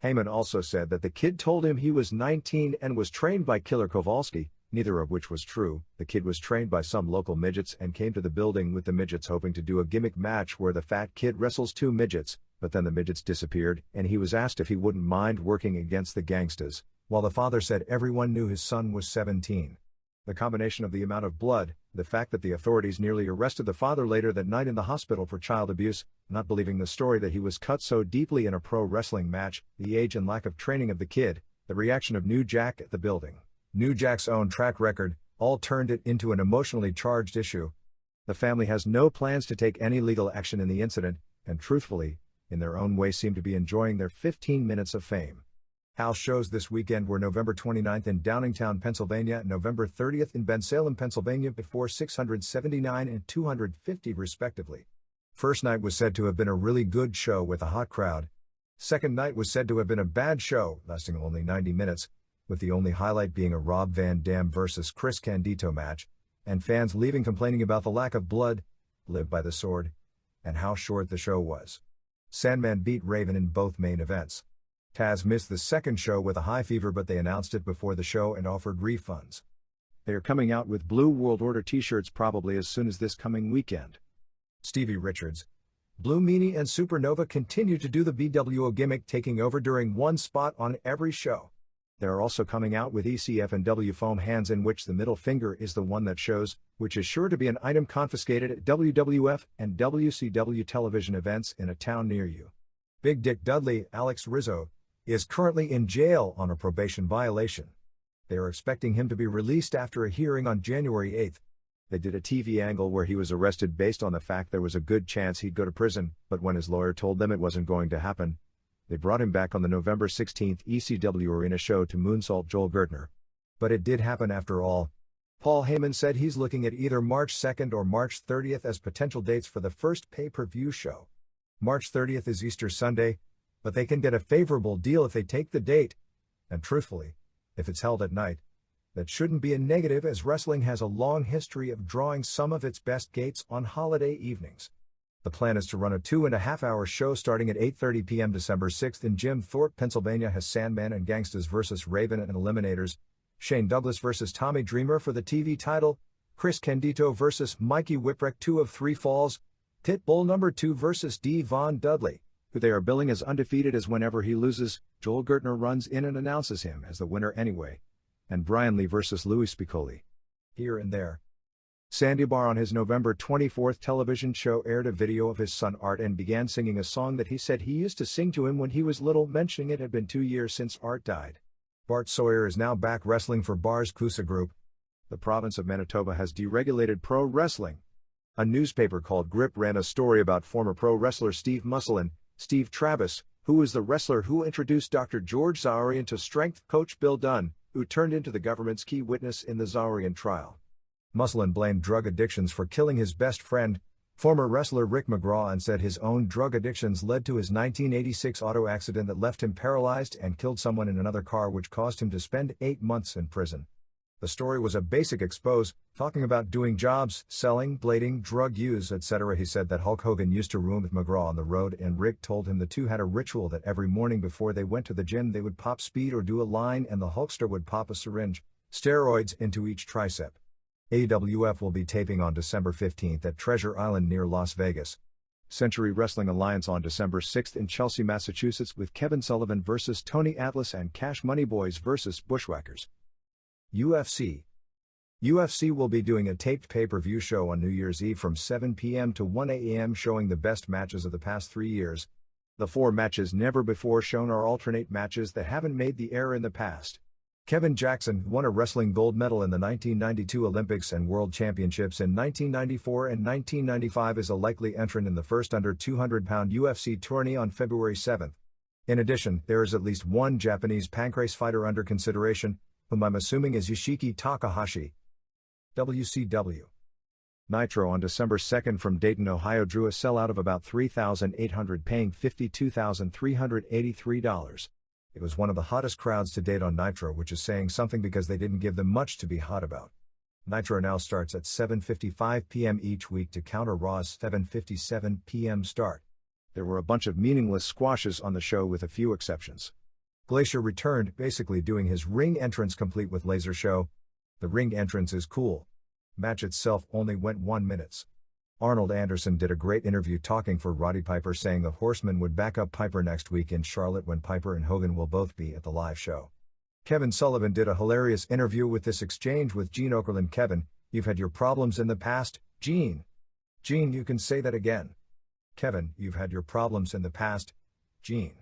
Heyman also said that the Kid told him he was 19 and was trained by Killer Kowalski, neither of which was true. The Kid was trained by some local midgets and came to the building with the midgets hoping to do a gimmick match where the fat kid wrestles two midgets, but then the midgets disappeared and he was asked if he wouldn't mind working against the gangstas, while the father said everyone knew his son was 17. The combination of the amount of blood, the fact that the authorities nearly arrested the father later that night in the hospital for child abuse, not believing the story that he was cut so deeply in a pro wrestling match, the age and lack of training of the Kid, the reaction of New Jack at the building, New Jack's own track record, all turned it into an emotionally charged issue. The family has no plans to take any legal action in the incident, and truthfully, in their own way seem to be enjoying their 15 minutes of fame. House shows this weekend were November 29th in Downingtown, Pennsylvania, and November 30th in Bensalem, Pennsylvania, before 679 and 250 respectively. First night was said to have been a really good show with a hot crowd. Second night was said to have been a bad show, lasting only 90 minutes, with the only highlight being a Rob Van Dam vs. Chris Candido match, and fans leaving complaining about the lack of blood, live by the sword, and how short the show was. Sandman beat Raven in both main events. Taz missed the second show with a high fever, but they announced it before the show and offered refunds. They are coming out with Blue World Order t-shirts probably as soon as this coming weekend. Stevie Richards, Blue Meanie and Supernova continue to do the BWO gimmick, taking over during one spot on every show. They are also coming out with ECF and W foam hands, in which the middle finger is the one that shows, which is sure to be an item confiscated at WWF and WCW television events in a town near you. Big Dick Dudley, Alex Rizzo, is currently in jail on a probation violation. They are expecting him to be released after a hearing on January 8th. They did a TV angle where he was arrested based on the fact there was a good chance he'd go to prison, but when his lawyer told them it wasn't going to happen, they brought him back on the November 16th ECW Arena show to moonsault Joel Gertner. But it did happen after all. Paul Heyman said he's looking at either March 2nd or March 30th as potential dates for the first pay-per-view show. March 30th is Easter Sunday, but they can get a favorable deal if they take the date, and truthfully, if it's held at night, that shouldn't be a negative, as wrestling has a long history of drawing some of its best gates on holiday evenings. The plan is to run a 2.5-hour show starting at 8:30 p.m. December 6th in Jim Thorpe, Pennsylvania. Has Sandman and Gangstas vs. Raven and Eliminators, Shane Douglas vs. Tommy Dreamer for the TV title, Chris Candido vs. Mikey Whipwreck 2 of 3 falls, Pitbull No. 2 vs. D. Von Dudley, who they are billing as undefeated, as whenever he loses, Joel Gertner runs in and announces him as the winner anyway, and Brian Lee vs. Louis Spicolli. Here and there. Sandy Barr on his November 24th television show aired a video of his son Art and began singing a song that he said he used to sing to him when he was little, mentioning it had been 2 years since Art died. Bart Sawyer is now back wrestling for Bar's Kusa Group. The province of Manitoba has deregulated pro wrestling. A newspaper called Grip ran a story about former pro wrestler Steve Musselin, Steve Travis, who was the wrestler who introduced Dr. George Zaurian to strength coach Bill Dunn, who turned into the government's key witness in the Zaurian trial. Musselin blamed drug addictions for killing his best friend, Former wrestler Rick McMahon said his own drug addictions led to his 1986 auto accident that left him paralyzed and killed someone in another car, which caused him to spend 8 months in prison. The story was a basic expose, talking about doing jobs, selling, blading, drug use, etc. He said that Hulk Hogan used to room with McGraw on the road, and Rick told him the two had a ritual that every morning before they went to the gym they would pop speed or do a line, and the Hulkster would pop a syringe, steroids, into each tricep. AWF will be taping on December 15th at Treasure Island near Las Vegas. Century Wrestling Alliance on December 6th in Chelsea, Massachusetts, with Kevin Sullivan vs. Tony Atlas and Cash Money Boys vs. Bushwhackers. UFC will be doing a taped pay-per-view show on New Year's Eve from 7 p.m. to 1 a.m. showing the best matches of the past 3 years. The 4 matches never before shown are alternate matches that haven't made the air in the past. Kevin Jackson won a wrestling gold medal in the 1992 Olympics and World Championships in 1994 and 1995 is a likely entrant in the first under 200-pound UFC tourney on February 7. In addition, there is at least one Japanese pancrase fighter under consideration, whom I'm assuming is Yoshiki Takahashi. WCW. Nitro on December 2 from Dayton, Ohio drew a sellout of about 3,800, paying $52,383. It was one of the hottest crowds to date on Nitro, which is saying something because they didn't give them much to be hot about. Nitro now starts at 7:55 p.m. each week to counter Raw's 7:57 p.m. start. There were a bunch of meaningless squashes on the show with a few exceptions. Glacier returned, basically doing his ring entrance complete with laser show. The ring entrance is cool. Match itself only went 1 minute. Arnold Anderson did a great interview talking for Roddy Piper, saying the Horsemen would back up Piper next week in Charlotte when Piper and Hogan will both be at the live show. Kevin Sullivan did a hilarious interview with this exchange with Gene Okerlund. Kevin, you've had your problems in the past, Gene. Gene, you can say that again. Kevin, you've had your problems in the past, Gene.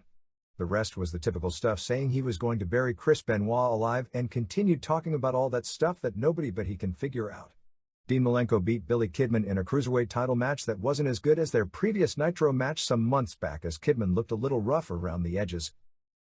The rest was the typical stuff, saying he was going to bury Chris Benoit alive, and continued talking about all that stuff that nobody but he can figure out. Dean Malenko beat Billy Kidman in a cruiserweight title match that wasn't as good as their previous Nitro match some months back, as Kidman looked a little rough around the edges.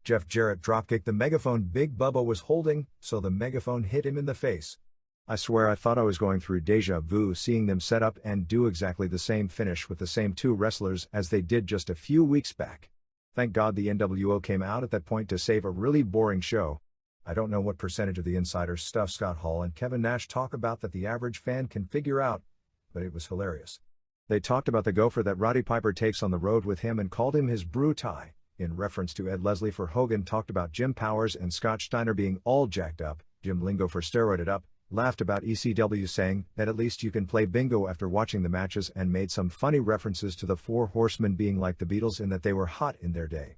Jeff Jarrett dropkicked the megaphone Big Bubba was holding, so the megaphone hit him in the face. I swear I thought I was going through deja vu seeing them set up and do exactly the same finish with the same 2 wrestlers as they did just a few weeks back. Thank God the NWO came out at that point to save a really boring show. I don't know what percentage of the insider stuff Scott Hall and Kevin Nash talk about that the average fan can figure out, but it was hilarious. They talked about the gopher that Roddy Piper takes on the road with him and called him his brew tie, in reference to Ed Leslie for Hogan, talked about Jim Powers and Scott Steiner being all jacked up, Jim Lingo for steroided up, laughed about ECW saying that at least you can play bingo after watching the matches, and made some funny references to the 4 Horsemen being like the Beatles in that they were hot in their day.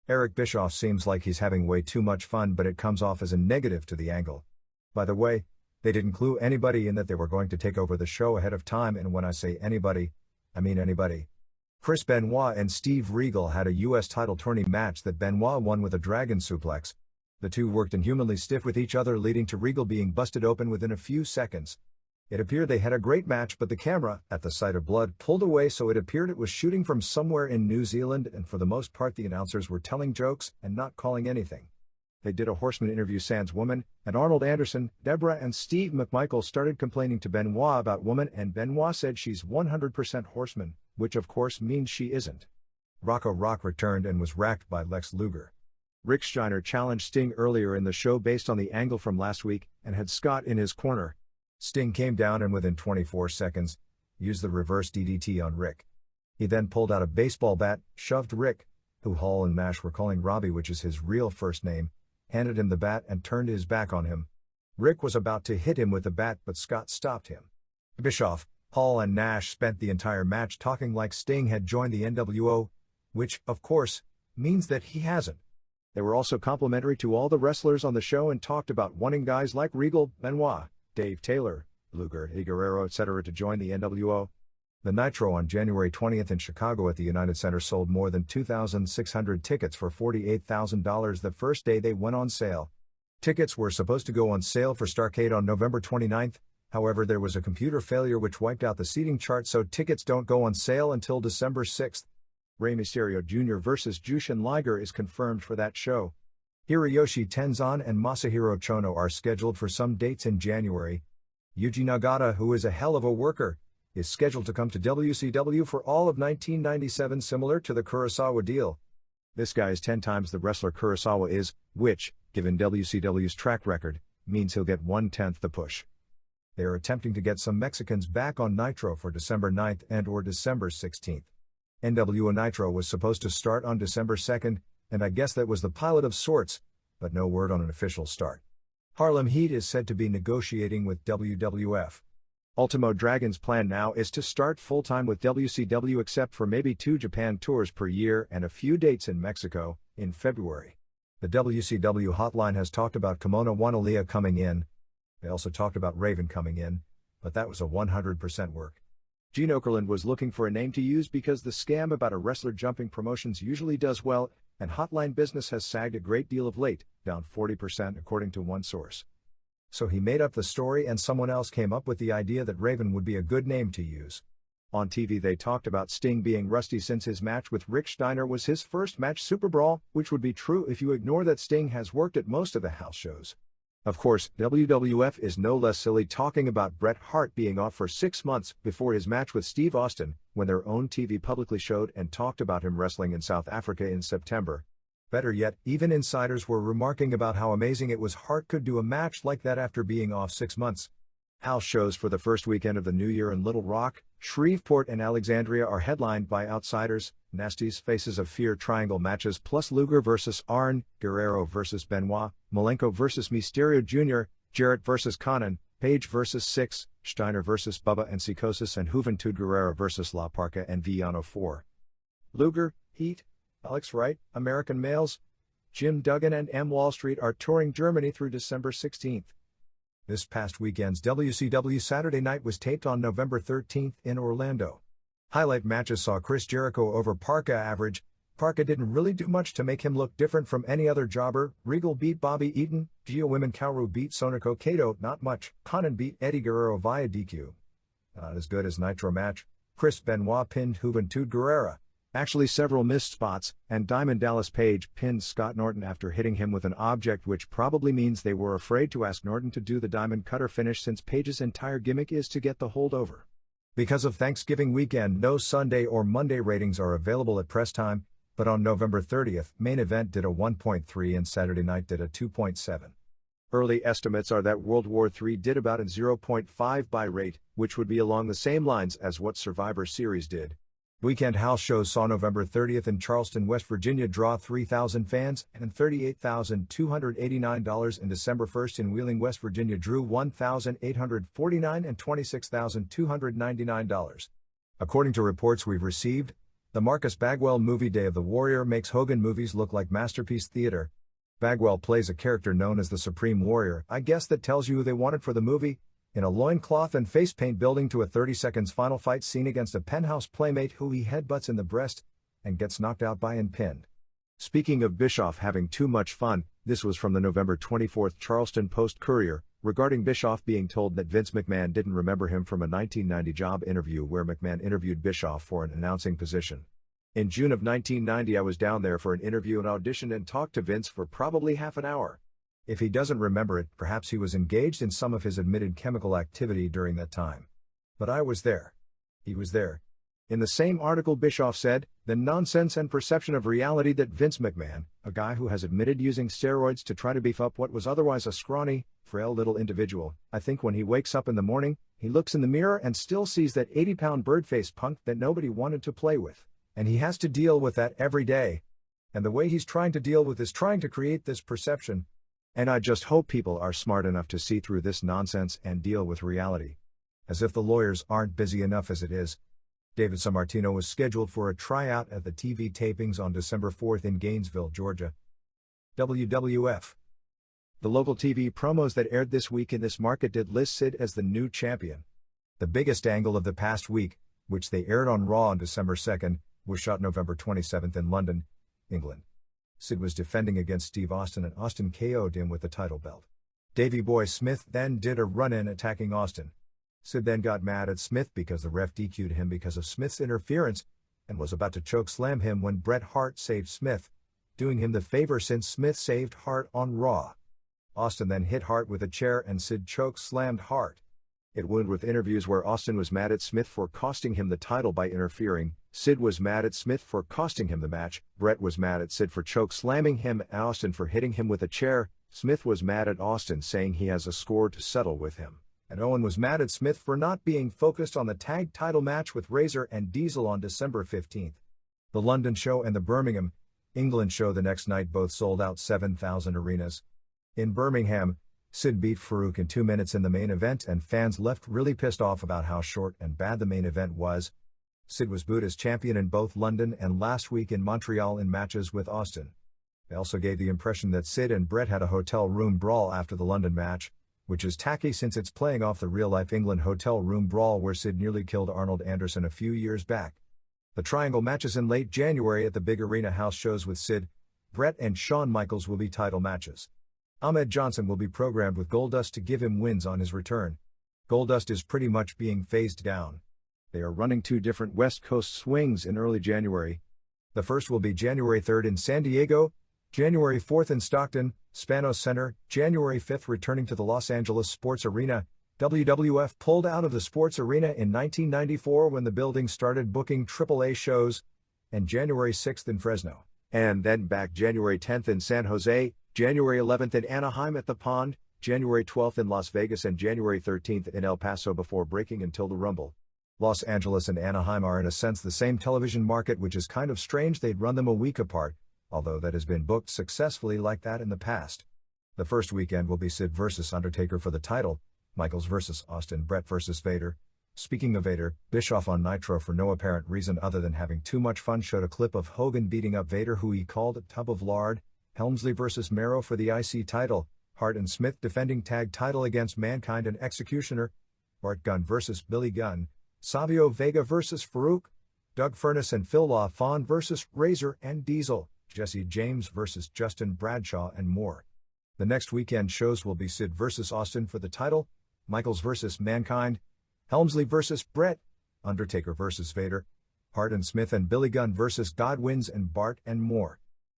Eric Bischoff seems like he's having way too much fun, but it comes off as a negative to the angle. By the way, they didn't clue anybody in that they were going to take over the show ahead of time, and when I say anybody, I mean anybody. Chris Benoit and Steve Regal had a U.S. title tourney match that Benoit won with a dragon suplex. The two worked inhumanly stiff with each other, leading to Regal being busted open within a few seconds. It appeared they had a great match, but the camera, at the sight of blood, pulled away, so it appeared it was shooting from somewhere in New Zealand, and for the most part the announcers were telling jokes and not calling anything. They did a Horseman interview sans woman, and Arnold Anderson, Deborah and Steve McMichael started complaining to Benoit about woman, and Benoit said she's 100% Horseman, which of course means she isn't. Rocco Rock returned and was racked by Lex Luger. Rick Scheiner challenged Sting earlier in the show based on the angle from last week, and had Scott in his corner. Sting came down and within 24 seconds, used the reverse DDT on Rick. He then pulled out a baseball bat, shoved Rick, who Hall and Nash were calling Robbie, which is his real first name, handed him the bat and turned his back on him. Rick was about to hit him with the bat, but Scott stopped him. Bischoff, Hall and Nash spent the entire match talking like Sting had joined the NWO, which, of course, means that he hasn't. They were also complimentary to all the wrestlers on the show and talked about wanting guys like Regal, Benoit, Dave Taylor, Luger, Guerrero, etc. to join the NWO. The Nitro on January 20th in Chicago at the United Center sold more than 2,600 tickets for $48,000 the first day they went on sale. Tickets were supposed to go on sale for Starrcade on November 29th, however there was a computer failure which wiped out the seating chart, so tickets don't go on sale until December 6th. Rey Mysterio Jr. vs. Jushin Liger is confirmed for that show. Hiroyoshi Tenzan and Masahiro Chono are scheduled for some dates in January. Yuji Nagata, who is a hell of a worker, is scheduled to come to WCW for all of 1997, similar to the Kurosawa deal. This guy is 10 times the wrestler Kurosawa is, which, given WCW's track record, means he'll get 1/10 the push. They are attempting to get some Mexicans back on Nitro for December 9th and/or December 16th. NWO Nitro was supposed to start on December 2nd, and I guess that was the pilot of sorts, but no word on an official start. Harlem Heat is said to be negotiating with WWF. Ultimo Dragon's plan now is to start full-time with WCW except for maybe 2 Japan tours per year and a few dates in Mexico, in February. The WCW hotline has talked about Kimono Wanalia coming in. They also talked about Raven coming in, but that was a 100% work. Gene Okerlund was looking for a name to use because the scam about a wrestler jumping promotions usually does well, and hotline business has sagged a great deal of late, down 40% according to one source. So he made up the story and someone else came up with the idea that Raven would be a good name to use. On TV they talked about Sting being rusty since his match with Rick Steiner was his first match Super Brawl, which would be true if you ignore that Sting has worked at most of the house shows. Of course, WWF is no less silly talking about Bret Hart being off for 6 months before his match with Steve Austin, when their own TV publicly showed and talked about him wrestling in South Africa in September. Better yet, even insiders were remarking about how amazing it was Hart could do a match like that after being off 6 months. House shows for the first weekend of the new year in Little Rock, Shreveport and Alexandria are headlined by Outsiders, Nasty's Faces of Fear triangle matches plus Luger vs. Arn, Guerrero vs. Benoit, Malenko vs. Mysterio Jr., Jarrett vs. Conan, Page vs. Six, Steiner vs. Bubba and Psicosis and Juventud Guerrera vs. La Parca and Villano 4. Luger, Heat, Alex Wright, American Males, Jim Duggan and M. Wall Street are touring Germany through December 16th. This past weekend's WCW Saturday Night was taped on November 13th in Orlando. Highlight matches saw Chris Jericho over Parka average. Parka didn't really do much to make him look different from any other jobber. Regal beat Bobby Eaton, Gio Women Kaoru beat Sonoko Kato, not much. Conan beat Eddie Guerrero via DQ. Not as good as Nitro match. Chris Benoit pinned Juventud Guerrera. Actually several missed spots, and Diamond Dallas Page pinned Scott Norton after hitting him with an object, which probably means they were afraid to ask Norton to do the Diamond Cutter finish since Page's entire gimmick is to get the holdover. Because of Thanksgiving weekend, no Sunday or Monday ratings are available at press time, but on November 30th, Main Event did a 1.3 and Saturday Night did a 2.7. Early estimates are that World War III did about a 0.5 buy rate, which would be along the same lines as what Survivor Series did. Weekend house shows saw November 30th in Charleston, West Virginia draw 3,000 fans and $38,289, and December 1st in Wheeling, West Virginia drew 1,849 and $26,299. According to reports we've received, the Marcus Bagwell movie Day of the Warrior makes Hogan movies look like masterpiece theater. Bagwell plays a character known as the Supreme Warrior. I guess that tells you who they wanted for the movie. In a loincloth and face paint building to a 30 seconds final fight scene against a penthouse playmate who he headbutts in the breast and gets knocked out by and pinned. Speaking of Bischoff having too much fun, this was from the November 24th Charleston Post-Courier, regarding Bischoff being told that Vince McMahon didn't remember him from a 1990 job interview where McMahon interviewed Bischoff for an announcing position. In June of 1990 I was down there for an interview and auditioned and talked to Vince for probably half an hour. If he doesn't remember it, perhaps he was engaged in some of his admitted chemical activity during that time. But I was there. He was there. In the same article Bischoff said, the nonsense and perception of reality that Vince McMahon, a guy who has admitted using steroids to try to beef up what was otherwise a scrawny, frail little individual, I think when he wakes up in the morning, he looks in the mirror and still sees that 80-pound bird-faced punk that nobody wanted to play with. And he has to deal with that every day. And the way he's trying to deal with is trying to create this perception. And I just hope people are smart enough to see through this nonsense and deal with reality. As if the lawyers aren't busy enough as it is. David Sammartino was scheduled for a tryout at the TV tapings on December 4th in Gainesville, Georgia. WWF. The local TV promos that aired this week in this market did list Sid as the new champion. The biggest angle of the past week, which they aired on Raw on December 2nd, was shot November 27th in London, England. Sid was defending against Steve Austin and Austin KO'd him with the title belt. Davey Boy Smith then did a run-in attacking Austin. Sid then got mad at Smith because the ref DQ'd him because of Smith's interference and was about to choke slam him when Bret Hart saved Smith, doing him the favor since Smith saved Hart on Raw. Austin then hit Hart with a chair and Sid choke slammed Hart. It wound with interviews where Austin was mad at Smith for costing him the title by interfering, Sid was mad at Smith for costing him the match, Bret was mad at Sid for choke slamming him and Austin for hitting him with a chair, Smith was mad at Austin saying he has a score to settle with him, and Owen was mad at Smith for not being focused on the tag title match with Razor and Diesel on December 15. The London show and the Birmingham, England show the next night both sold out 7,000 arenas. In Birmingham, Sid beat Farouk in 2 minutes in the main event and fans left really pissed off about how short and bad the main event was. Sid was booed as champion in both London and last week in Montreal in matches with Austin. They also gave the impression that Sid and Bret had a hotel room brawl after the London match, which is tacky since it's playing off the real-life England hotel room brawl where Sid nearly killed Arnold Anderson a few years back. The triangle matches in late January at the big arena house shows with Sid, Bret and Shawn Michaels will be title matches. Ahmed Johnson will be programmed with Goldust to give him wins on his return. Goldust is pretty much being phased down. They are running 2 different West Coast swings in early January. The first will be January 3rd in San Diego, January 4th in Stockton, Spanos Center, January 5th returning to the Los Angeles Sports Arena. WWF pulled out of the Sports Arena in 1994 when the building started booking AAA shows, and January 6th in Fresno, and then back January 10th in San Jose, January 11th in Anaheim at the Pond, January 12th in Las Vegas and January 13th in El Paso before breaking until the Rumble. Los Angeles and Anaheim are in a sense the same television market, which is kind of strange they'd run them a week apart, although that has been booked successfully like that in the past. The first weekend will be Sid vs. Undertaker for the title, Michaels vs. Austin, Bret vs. Vader. Speaking of Vader, Bischoff on Nitro for no apparent reason other than having too much fun showed a clip of Hogan beating up Vader who he called a tub of lard, Helmsley vs. Mero for the IC title, Hart and Smith defending tag title against Mankind and Executioner, Bart Gunn vs. Billy Gunn, Savio Vega vs. Farouk, Doug Furnas and Phil LaFon vs. Razor and Diesel, Jesse James vs. Justin Bradshaw and more. The next weekend shows will be Sid vs. Austin for the title, Michaels vs. Mankind, Helmsley vs. Bret, Undertaker vs. Vader, Hart and Smith and Billy Gunn vs. Godwins and Bart and more.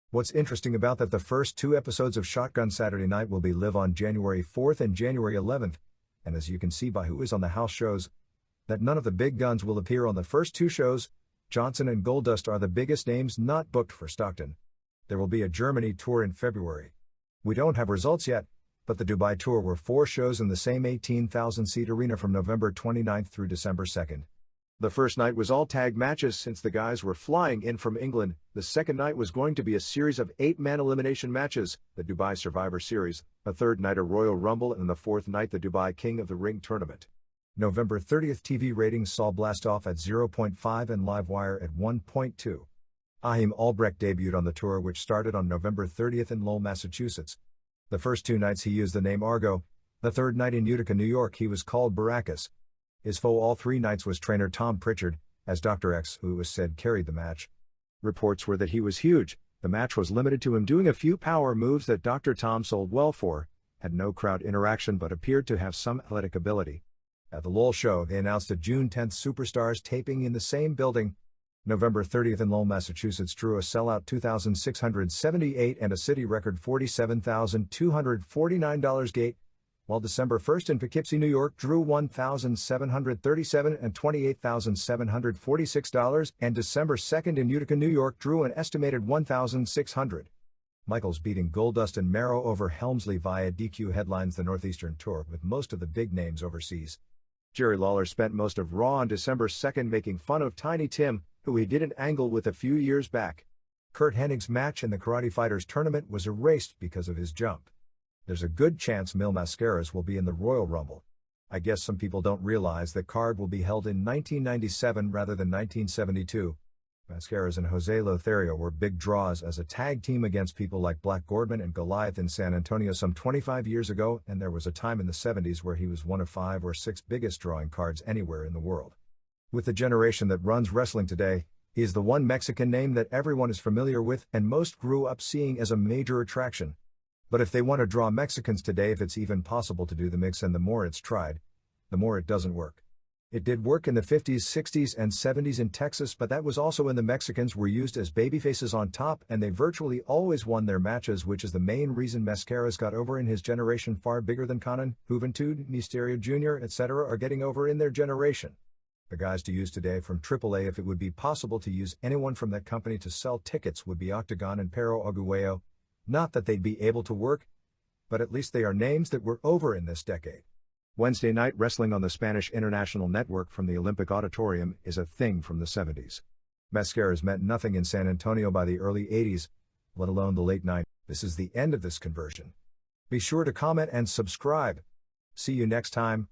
What's interesting about that the first 2 episodes of Shotgun Saturday Night will be live on January 4th and January 11th, and as you can see by who is on the house shows, that none of the big guns will appear on the first 2 shows. Johnson and Goldust are the biggest names not booked for Stockton. There will be a Germany tour in February. We don't have results yet, but the Dubai tour were 4 shows in the same 18,000-seat arena from November 29th through December 2nd. The first night was all tag matches since the guys were flying in from England. The second night was going to be a series of 8-man elimination matches, the Dubai Survivor Series, a third night a Royal Rumble, and the fourth night the Dubai King of the Ring tournament. November 30th TV ratings saw Blast Off at 0.5 and Livewire at 1.2. Ahim Albrecht debuted on the tour, which started on November 30th in Lowell, Massachusetts. The first 2 nights he used the name Argo. The third night in Utica, New York he was called Baracus. His foe all 3 nights was trainer Tom Pritchard, as Dr. X, who was said carried the match. Reports were that he was huge. The match was limited to him doing a few power moves that Dr. Tom sold well for, had no crowd interaction but appeared to have some athletic ability. At the Lowell show they announced a June 10th Superstars taping in the same building. November 30th in Lowell, Massachusetts drew a sellout 2,678 and a city record $47,249 gate, while December 1st in Poughkeepsie, New York drew 1,737 and $28,746, and December 2nd in Utica, New York drew an estimated 1,600. Michaels beating Goldust and Mero over Helmsley via DQ headlines the Northeastern Tour with most of the big names overseas. Jerry Lawler spent most of Raw on December 2nd making fun of Tiny Tim, who he did an angle with a few years back. Curt Hennig's match in the Karate Fighters tournament was erased because of his jump. There's a good chance Mil Mascaras will be in the Royal Rumble. I guess some people don't realize that card will be held in 1997 rather than 1972. Mascaras and Jose Lothario were big draws as a tag team against people like Black Gordman and Goliath in San Antonio some 25 years ago, and there was a time in the 70s where he was one of 5 or 6 biggest drawing cards anywhere in the world. With the generation that runs wrestling today, he is the one Mexican name that everyone is familiar with and most grew up seeing as a major attraction. But if they want to draw Mexicans today, if it's even possible to do the mix, and the more it's tried, the more it doesn't work. It did work in the 50s, 60s, and 70s in Texas, but that was also when the Mexicans were used as babyfaces on top and they virtually always won their matches, which is the main reason Mascaras got over in his generation, far bigger than Conan, Juventud, Mysterio Jr., etc. are getting over in their generation. The guys to use today from AAA, if it would be possible to use anyone from that company to sell tickets, would be Octagon and Perro Aguayo. Not that they'd be able to work, but at least they are names that were over in this decade. Wednesday night wrestling on the Spanish International Network from the Olympic Auditorium is a thing from the 70s. Mascaras meant nothing in San Antonio by the early 80s, let alone the late 90s. This is the end of this conversion. Be sure to comment and subscribe. See you next time.